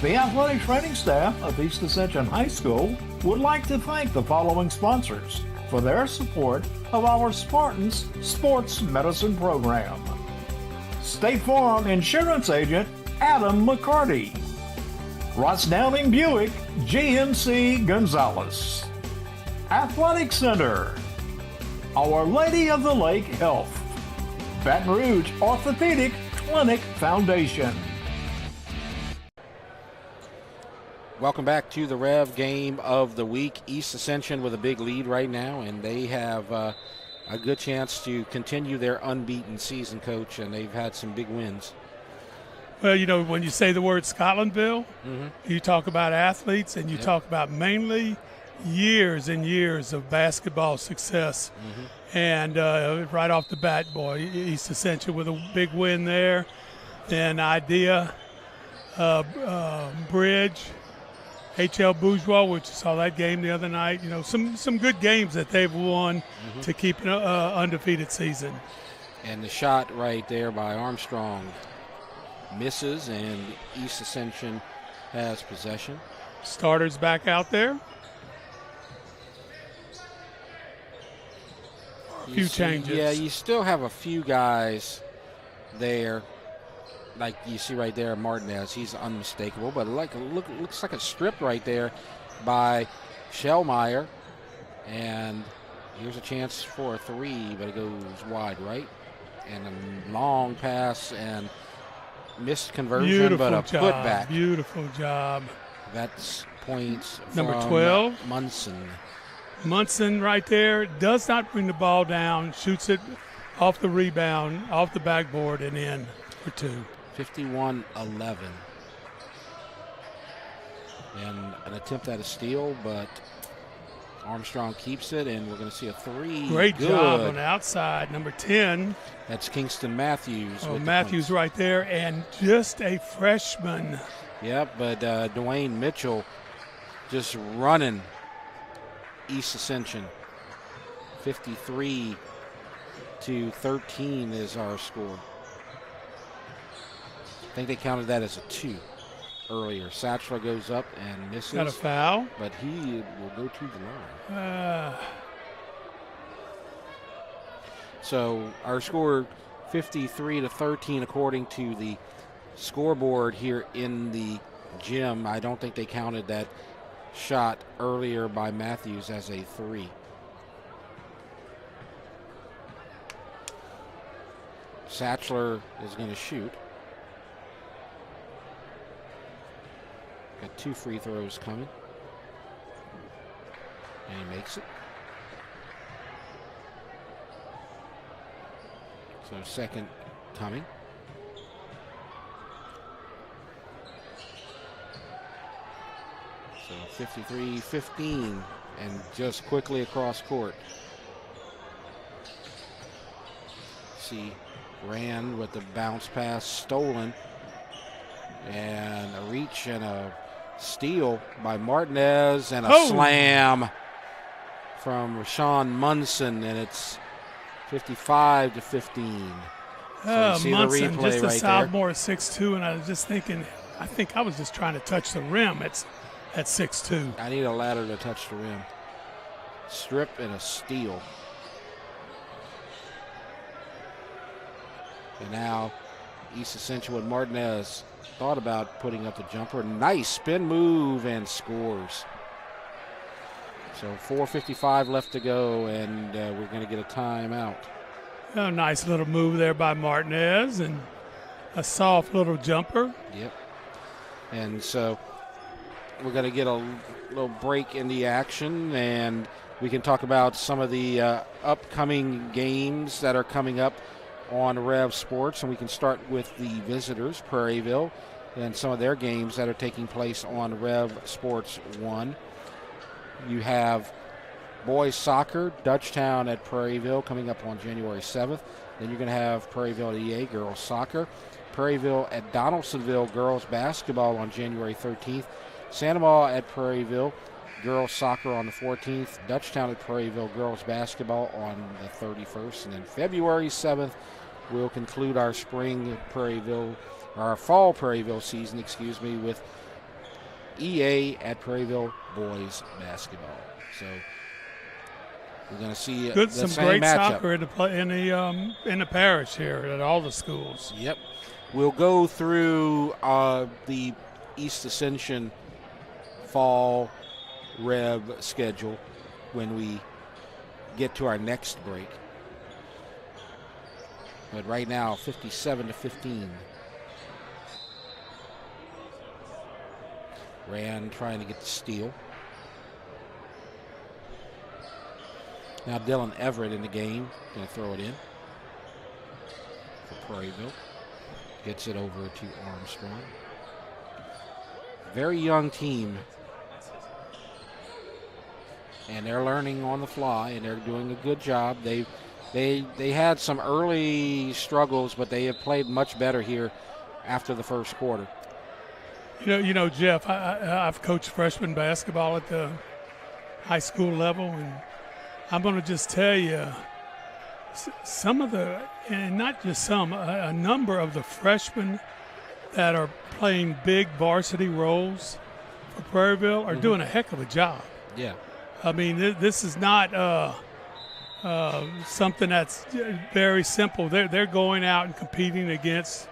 The athletic training staff of East Ascension High School would like to thank the following sponsors for their support of our Spartans Sports Medicine Program. State Farm Insurance Agent Adam McCarty. Ross Downing Buick GMC Gonzalez. Athletic Center. Our Lady of the Lake Health. Baton Rouge Orthopedic Clinic Foundation. Welcome back to the REV Game of the Week. East Ascension with a big lead right now, and they have a good chance to continue their unbeaten season, Coach, and they've had some big wins. Well, when you say the word Scotlandville, you talk about athletes, and you talk about mainly years and years of basketball success. And right off the bat, East Ascension with a big win there. Then Idea, Bridge, HL Bourgeois, which you saw that game the other night. Some good games that they've won to keep an undefeated season. And the shot right there by Armstrong misses, and East Ascension has possession. Starters back out there. A few changes. Yeah, you still have a few guys there like you see right there, Martinez, he's unmistakable, but looks like a strip right there by Shellmeyer. And here's a chance for a three, but it goes wide right. And a long pass and missed conversion, Beautiful but a job. putback. Beautiful job. That's points Number from 12. Munson. Munson right there does not bring the ball down, shoots it off the rebound, off the backboard, and in for two. 51-11. And an attempt at a steal, but Armstrong keeps it, and we're going to see a three. Great Good. job on the outside. Number 10. That's Kingston Matthews. Oh, with Matthews the right there, and just a freshman. Yep, but Dwayne Mitchell just running East Ascension. 53-13 is our score. I think they counted that as a 2 earlier. Satchler goes up and misses. Got a foul. But he will go to the line. So our score 53-13 according to the scoreboard here in the gym. I don't think they counted that shot earlier by Matthews as a 3. Satchler is going to shoot. Got 2 free throws coming. And he makes it. So second coming. So 53-15 and just quickly across court. See Rand with the bounce pass stolen. And a reach and a steal by Martinez and a slam from Rashawn Munson, and it's 55-15. So you see Munson, the replay just a right sophomore at 6'2", and I was just thinking, I think I was just trying to touch the rim at 6'2". there. I need a ladder to touch the rim. Strip and a steal. And now East Ascension with Martinez. Thought about putting up the jumper. Nice spin move and scores. So 4:55 left to go, and we're going to get a timeout. A nice little move there by Martinez and a soft little jumper. Yep. And so we're going to get a little break in the action, and we can talk about some of the upcoming games that are coming up on REV Sports, and we can start with the visitors, Prairieville, and some of their games that are taking place on REV Sports 1. You have boys soccer, Dutchtown at Prairieville coming up on January 7th. Then you're going to have Prairieville EA girls soccer, Prairieville at Donaldsonville girls basketball on January 13th, Santa Maria at Prairieville girls soccer on the 14th, Dutchtown at Prairieville girls basketball on the 31st, and then February 7th we'll conclude our spring Prairieville, our fall Prairieville season, with EA at Prairieville boys basketball. So we're going to see some same great matchup. soccer in the parish here at all the schools. Yep. We'll go through the East Ascension fall REV schedule when we get to our next break. But right now, 57-15. Rand trying to get the steal. Now Dylan Everett in the game. Going to throw it in for Prairieville. Gets it over to Armstrong. Very young team. And they're learning on the fly, and they're doing a good job. They had some early struggles, but they have played much better here after the first quarter. You know, Jeff, I've coached freshman basketball at the high school level, and I'm going to just tell you, some of the, and not just some, a number of the freshmen that are playing big varsity roles for Prairieville are doing a heck of a job. Yeah. I mean, this is not something that's very simple. They're going out and competing against,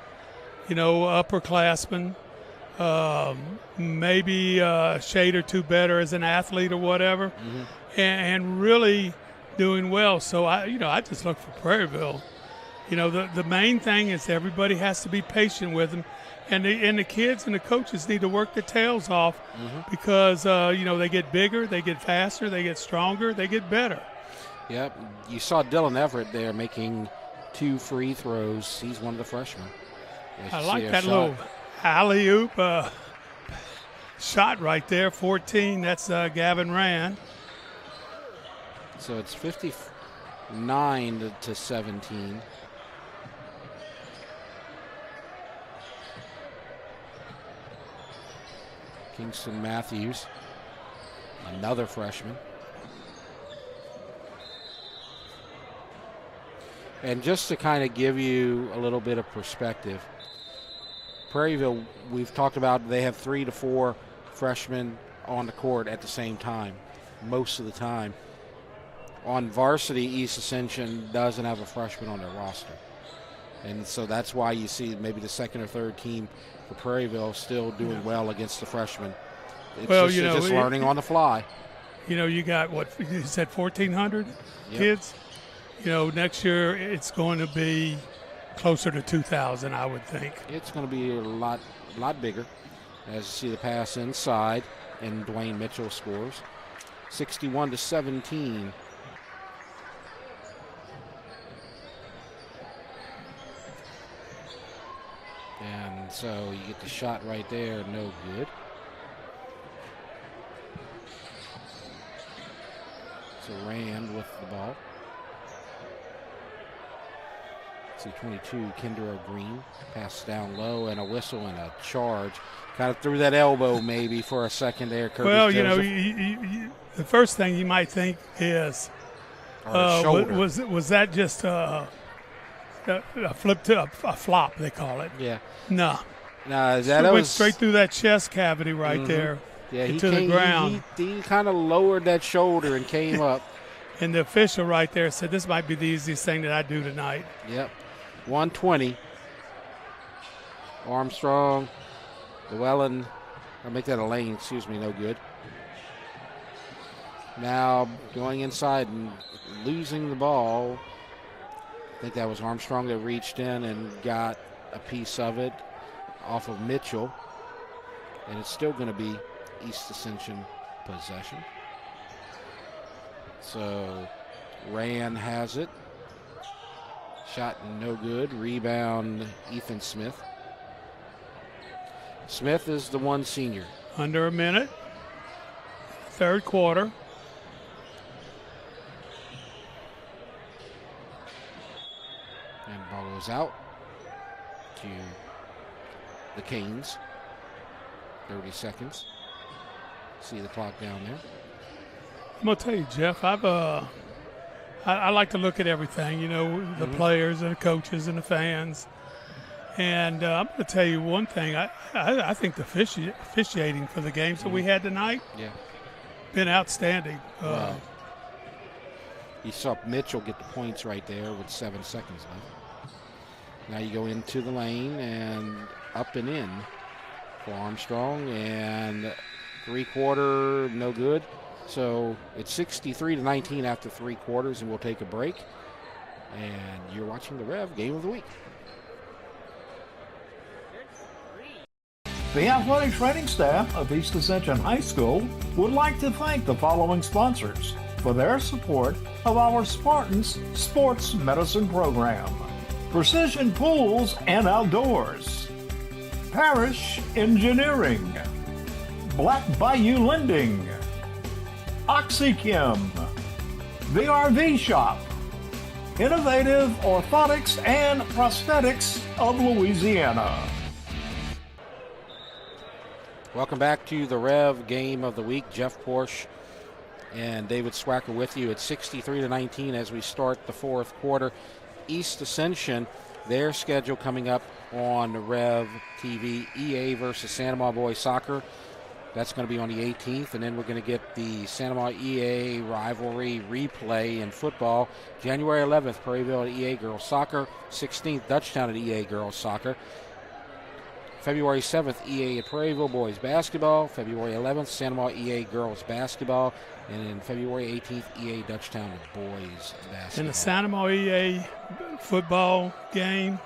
upperclassmen, maybe a shade or two better as an athlete or whatever, and really doing well. So I just look for Prairieville. The main thing is everybody has to be patient with them, and the kids and the coaches need to work their tails off because they get bigger, they get faster, they get stronger, they get better. Yep, you saw Dylan Everett there making 2 free throws. He's one of the freshmen. I like that little alley-oop shot right there, 14. That's Gavin Rand. So it's 59 to 17. Kingston Matthews, another freshman. And just to kind of give you a little bit of perspective, Prairieville, we've talked about they have 3 to 4 freshmen on the court at the same time, most of the time. On varsity, East Ascension doesn't have a freshman on their roster. And so that's why you see maybe the second or third team for Prairieville still doing well against the freshmen. It's just learning on the fly. You got, what, you said 1,400 kids? Next year it's going to be closer to 2,000, I would think. It's going to be a lot bigger. As you see the pass inside, and Dwayne Mitchell scores. 61 to 17. And so you get the shot right there, no good. So Rand with the ball. See 22, Kendra Green. Pass down low and a whistle and a charge. Kind of threw that elbow maybe for a second there. Curtis Joseph. The first thing you might think is, was that just a flop, they call it? Yeah. No. That went straight through that chest cavity right there. Yeah, into the ground. He kind of lowered that shoulder and came up. And the official right there said, this might be the easiest thing that I do tonight. Yep. 120. Armstrong, Llewellyn, I'll make that a lane, no good. Now going inside and losing the ball. I think that was Armstrong that reached in and got a piece of it off of Mitchell. And it's still going to be East Ascension possession. So Rand has it. Shot no good. Rebound Ethan Smith. Smith is the one senior. Under a minute. Third quarter. And ball goes out to the Canes. 30 seconds. See the clock down there. I'm going to tell you, Jeff, I like to look at everything, the players and the coaches and the fans. And I'm going to tell you one thing. I think the officiating for the games that we had tonight been outstanding. You saw Mitchell get the points right there with 7 seconds left. Now you go into the lane and up and in for Armstrong. And three-quarter, no good. So it's 63 to 19 after 3 quarters, and we'll take a break. And you're watching the Rev Game of the Week. The athletic training staff of East Ascension High School would like to thank the following sponsors for their support of our Spartans Sports Medicine Program. Precision Pools and Outdoors, Parish Engineering, Black Bayou Lending, OxyChem, the RV Shop, Innovative Orthotics and Prosthetics of Louisiana. Welcome back to the Rev Game of the Week. Jeff Porsche and David Swacker with you at 63 to 19 as we start the fourth quarter. East Ascension, their schedule coming up on Rev TV, EA versus Santa Maria Boys Soccer. That's going to be on the 18th, and then we're going to get the Santa Maria EA rivalry replay in football. January 11th, Prairieville at EA Girls Soccer. 16th, Dutchtown at EA Girls Soccer. February 7th, EA at Prairieville boys basketball. February 11th, Santa Maria EA girls basketball. And then February 18th, EA Dutchtown boys basketball. In the Santa Maria EA football game,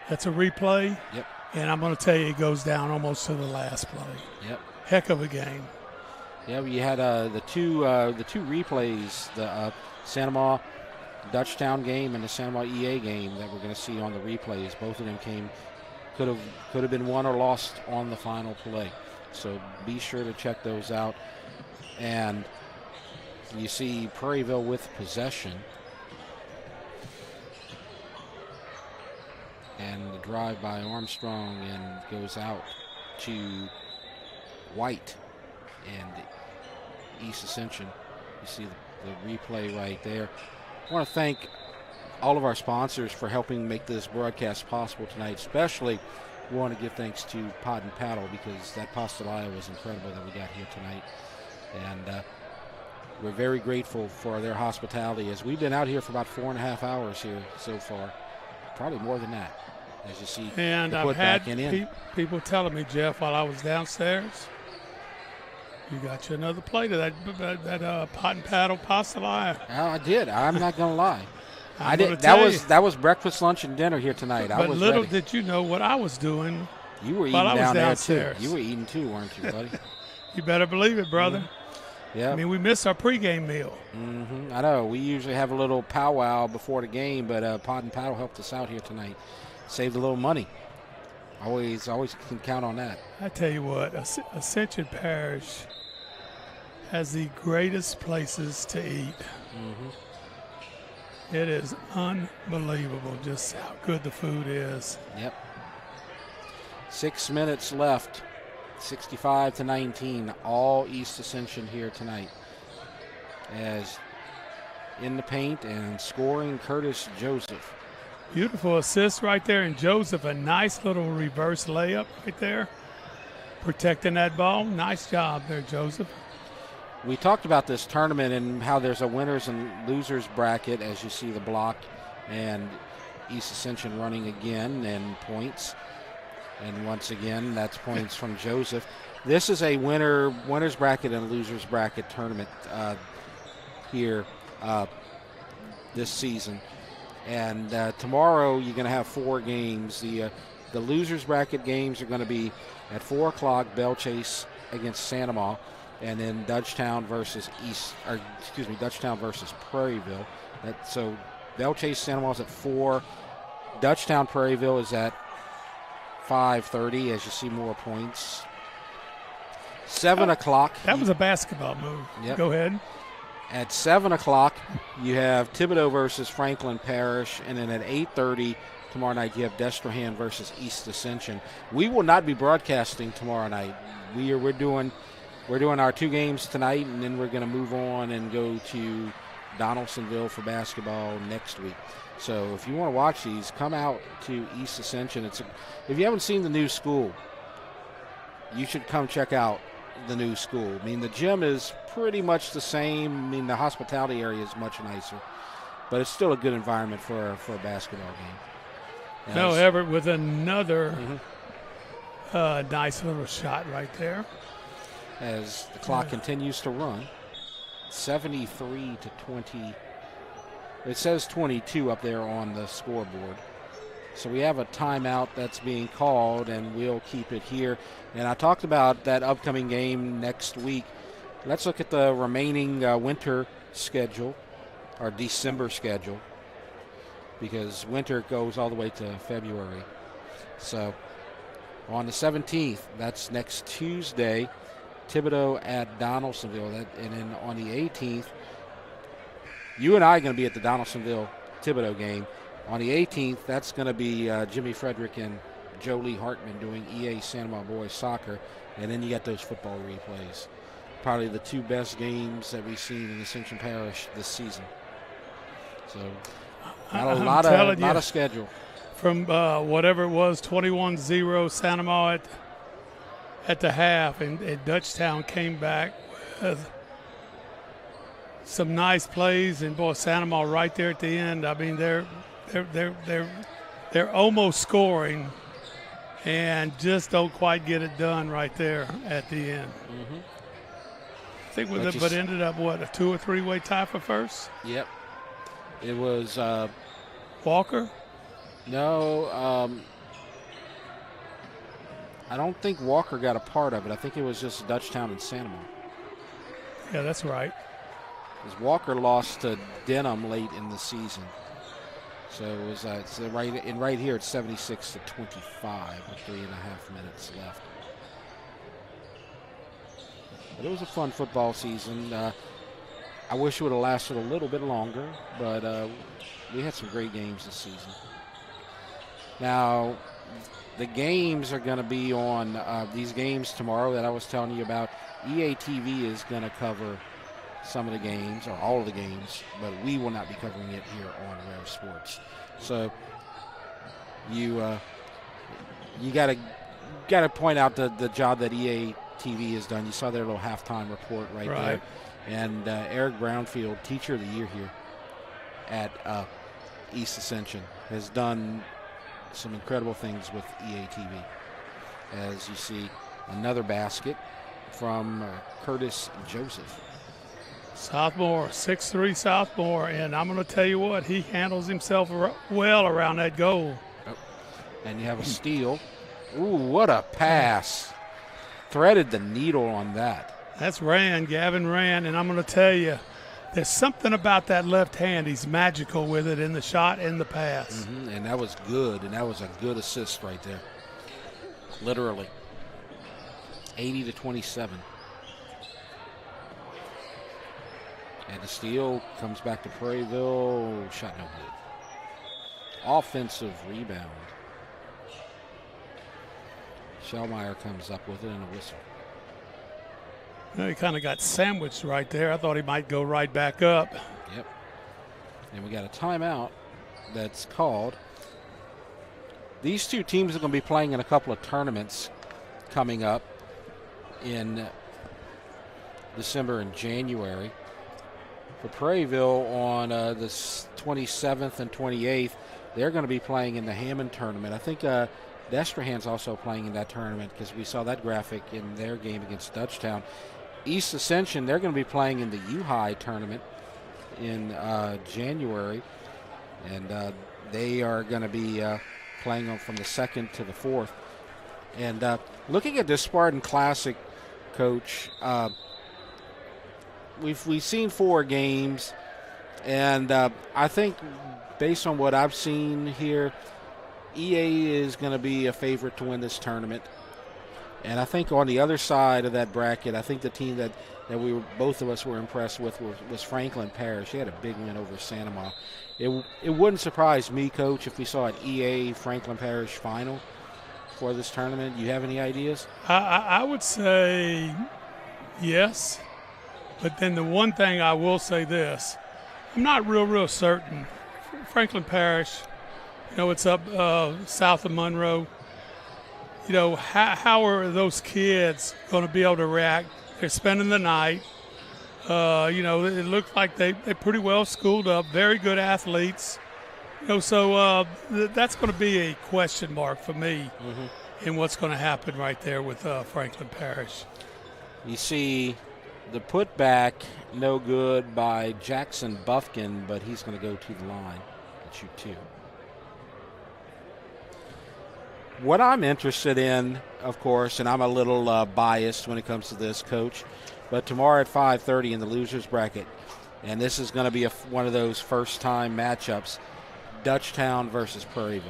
that's a replay. Yep. And I'm going to tell you, it goes down almost to the last play. Yep. Heck of a game. Yeah, we had the two replays, the Santa Maria Dutchtown game and the Santa Maria EA game that we're going to see on the replays. Both of them could have been won or lost on the final play. So be sure to check those out. And you see Prairieville with possession. And the drive by Armstrong and goes out to White and East Ascension. You see the replay right there. I want to thank all of our sponsors for helping make this broadcast possible tonight. Especially, we want to give thanks to Pod and Paddle, because that pastelaia was incredible that we got here tonight. And we're very grateful for their hospitality, as we've been out here for about 4.5 hours here so far. Probably more than that, as you see. And I've had people telling me, Jeff, while I was downstairs, you got you another plate of that pot and paddle pastelaia. I did. I'm not going to lie. I did. That was breakfast, lunch, and dinner here tonight. But I was little ready. did you know what I was doing. You were eating while I was down there downstairs. too. You were eating too, weren't you, buddy? You better believe it, brother. Yeah. I mean, we missed our pregame meal. Mm-hmm. I know. We usually have a little powwow before the game, but Pod and Paddle helped us out here tonight. Saved a little money. Always can count on that. I tell you what, Ascension Parish has the greatest places to eat. Mm-hmm. It is unbelievable just how good the food is. Yep. 6 minutes left. 65-19. All East Ascension here tonight. As in the paint and scoring, Curtis Joseph. Beautiful assist right there, and Joseph, a nice little reverse layup right there. Protecting that ball. Nice job there, Joseph. We talked about this tournament and how there's a winners and losers bracket, as you see the block, and East Ascension running again and points. And once again, that's points from Joseph. This is a winners bracket and losers bracket tournament here this season. And tomorrow you're going to have 4 games. The losers bracket games are going to be at 4 o'clock. Belle Chase against Santa Maria, and then Dutchtown versus Dutchtown versus Prairieville. So Belle Chase Santa Maria is at 4. Dutchtown Prairieville is at 5:30, as you see more points. 7 o'clock. That was a basketball move. Yep. Go ahead. At 7 o'clock, you have Thibodaux versus Franklin Parish, and then at 8:30 tomorrow night, you have Destrehan versus East Ascension. We will not be broadcasting tomorrow night. We're doing our 2 games tonight, and then we're going to move on and go to Donaldsonville for basketball next week. So if you want to watch these, come out to East Ascension. If you haven't seen the new school, you should come check out the new school. I mean, the gym is pretty much the same. I mean, the hospitality area is much nicer, but it's still a good environment for a basketball game. No, Everett with another nice little shot right there. As the clock continues to run, 73-20. It says 22 up there on the scoreboard. So we have a timeout that's being called, and we'll keep it here. And I talked about that upcoming game next week. Let's look at the remaining winter schedule, or December schedule, because winter goes all the way to February. So on the 17th, that's next Tuesday, Thibodaux at Donaldsonville. And then on the 18th, you and I are going to be at the Donaldsonville-Thibodaux game. On the 18th, that's going to be Jimmy Frederick and Jolie Hartman doing EA Santa Maria Boys Soccer. And then you got those football replays. Probably the 2 best games that we've seen in Ascension Parish this season. So a lot of schedule. From whatever it was, 21-0 Santa Maria at the half, and Dutchtown came back with some nice plays, and boy, Santa Maria right there at the end. I mean, they're almost scoring, and just don't quite get it done right there at the end. Mm-hmm. I think but ended up, what, a 2 or 3-way tie for first? Yep. It was Walker? No, I don't think Walker got a part of it. I think it was just Dutchtown and Santamar. Yeah, that's right. Because Walker lost to Denham late in the season. So it was it's right here it's 76-25 with 3.5 minutes left. But it was a fun football season. I wish it would have lasted a little bit longer, but we had some great games this season. Now, the games are going to be on these games tomorrow that I was telling you about. EA TV is going to cover some of the games, or all of the games, but we will not be covering it here on REV Sports. So you got to point out the job that EA TV has done. You saw their little halftime report right there. And Eric Brownfield, Teacher of the Year here at East Ascension, has done some incredible things with EA TV. As you see, another basket from Curtis Joseph. Sophomore, 6'3" sophomore, and I'm going to tell you what, he handles himself well around that goal. Oh. And you have a steal. Ooh, what a pass. Threaded the needle on that. That's Gavin Rand, and I'm going to tell you, there's something about that left hand. He's magical with it in the shot and the pass. Mm-hmm. And that was good, and that was a good assist right there. Literally. 80-27. And the steal comes back to Prairieville. Shot no good. Offensive rebound. Shellmeyer comes up with it and a whistle. Well, he kind of got sandwiched right there. I thought he might go right back up. Yep. And we got a timeout that's called. These two teams are going to be playing in a couple of tournaments coming up in December and January. For Prairieville on the 27th and 28th, they're going to be playing in the Hammond tournament. I think Destrehan's also playing in that tournament because we saw that graphic in their game against Dutchtown. East Ascension, they're going to be playing in the U-High tournament in January, and they are going to be playing from the 2nd to the 4th. And looking at this Spartan Classic, Coach, we've seen 4 games, and I think based on what I've seen here, EA is going to be a favorite to win this tournament. And I think on the other side of that bracket, I think the team that both of us were impressed with was Franklin Parish. They had a big win over Santamar. It wouldn't surprise me, Coach, if we saw an EA Franklin Parish final for this tournament. You have any ideas? I would say yes. But then the one thing I will say this, I'm not real certain. Franklin Parish, it's up south of Monroe. How are those kids going to be able to react? They're spending the night. It looks like they're pretty well schooled up, very good athletes. So that's going to be a question mark for me in what's going to happen right there with Franklin Parish. You see the putback, no good by Jackson Buffkin, but he's going to go to the line and shoot 2. What I'm interested in, of course, and I'm a little biased when it comes to this, Coach, but tomorrow at 5:30 in the losers bracket, and this is going to be one of those first-time matchups, Dutchtown versus Prairieville.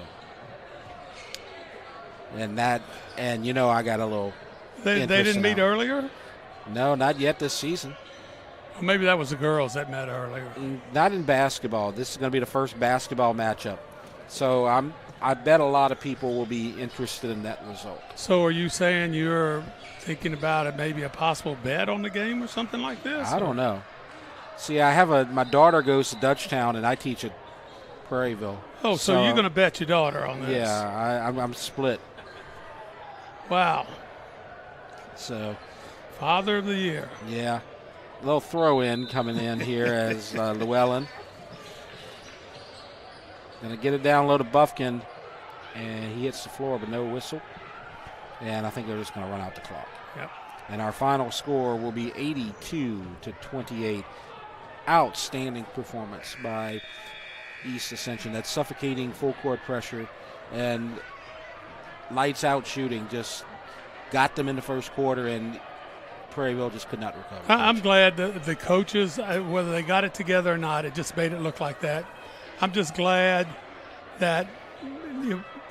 And I got a little They didn't meet earlier? No, not yet this season. Well, maybe that was the girls that met earlier. Not in basketball. This is going to be the first basketball matchup. So I bet a lot of people will be interested in that result. So are you saying you're thinking about it, maybe a possible bet on the game or something like this? I don't know. See, I have my daughter goes to Dutchtown, and I teach at Prairieville. Oh, so you're going to bet your daughter on this? Yeah, I'm split. Wow. So, Father of the Year. Yeah. A little throw-in coming in here as Llewellyn. Going to get it down low to Buffkin, and he hits the floor, but no whistle. and I think they're just going to run out the clock. Yep. And our final score will be 82-28. Outstanding performance by East Ascension. That suffocating full court pressure and lights out shooting just got them in the first quarter, and Prairieville just could not recover. I'm glad the coaches, whether they got it together or not, it just made it look like that. I'm just glad that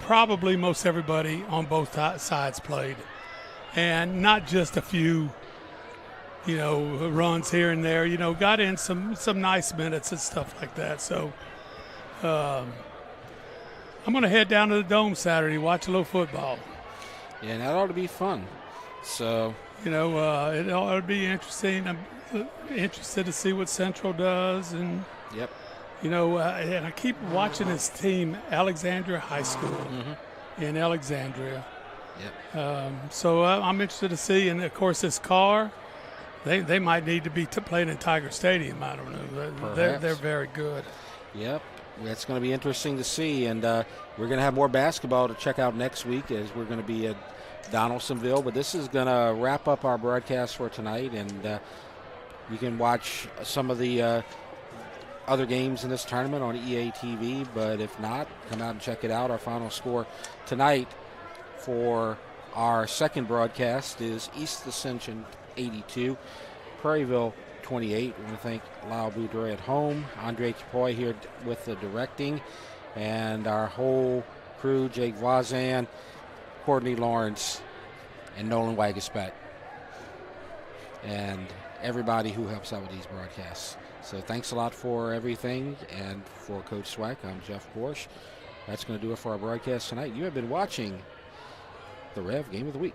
probably most everybody on both sides played, and not just a few, runs here and there. Got in some nice minutes and stuff like that. So I'm going to head down to the Dome Saturday, watch a little football. Yeah, that ought to be fun. So it ought to be interesting. I'm interested to see what Central does, and yep. And I keep watching this team, Alexandria High School in Alexandria. Yep. So I'm interested to see, and of course this Carr, they might need to be playing in Tiger Stadium. I don't know. They're very good. Yep. That's going to be interesting to see, and we're going to have more basketball to check out next week as we're going to be at Donaldsonville. But this is going to wrap up our broadcast for tonight, and you can watch some of the other games in this tournament on EA TV. But if not, come out and check it out. Our final score tonight for our second broadcast is East Ascension 82, Prairieville 28. We want to thank Lyle Boudreau at home, Andre Chapoy here with the directing, and our whole crew, Jake Voisin, Courtney Lawrence, and Nolan Wagaspat, and everybody who helps out with these broadcasts. So thanks a lot for everything, and for Coach Swack, I'm Jeff Porsche. That's going to do it for our broadcast tonight. You have been watching the REV Game of the Week.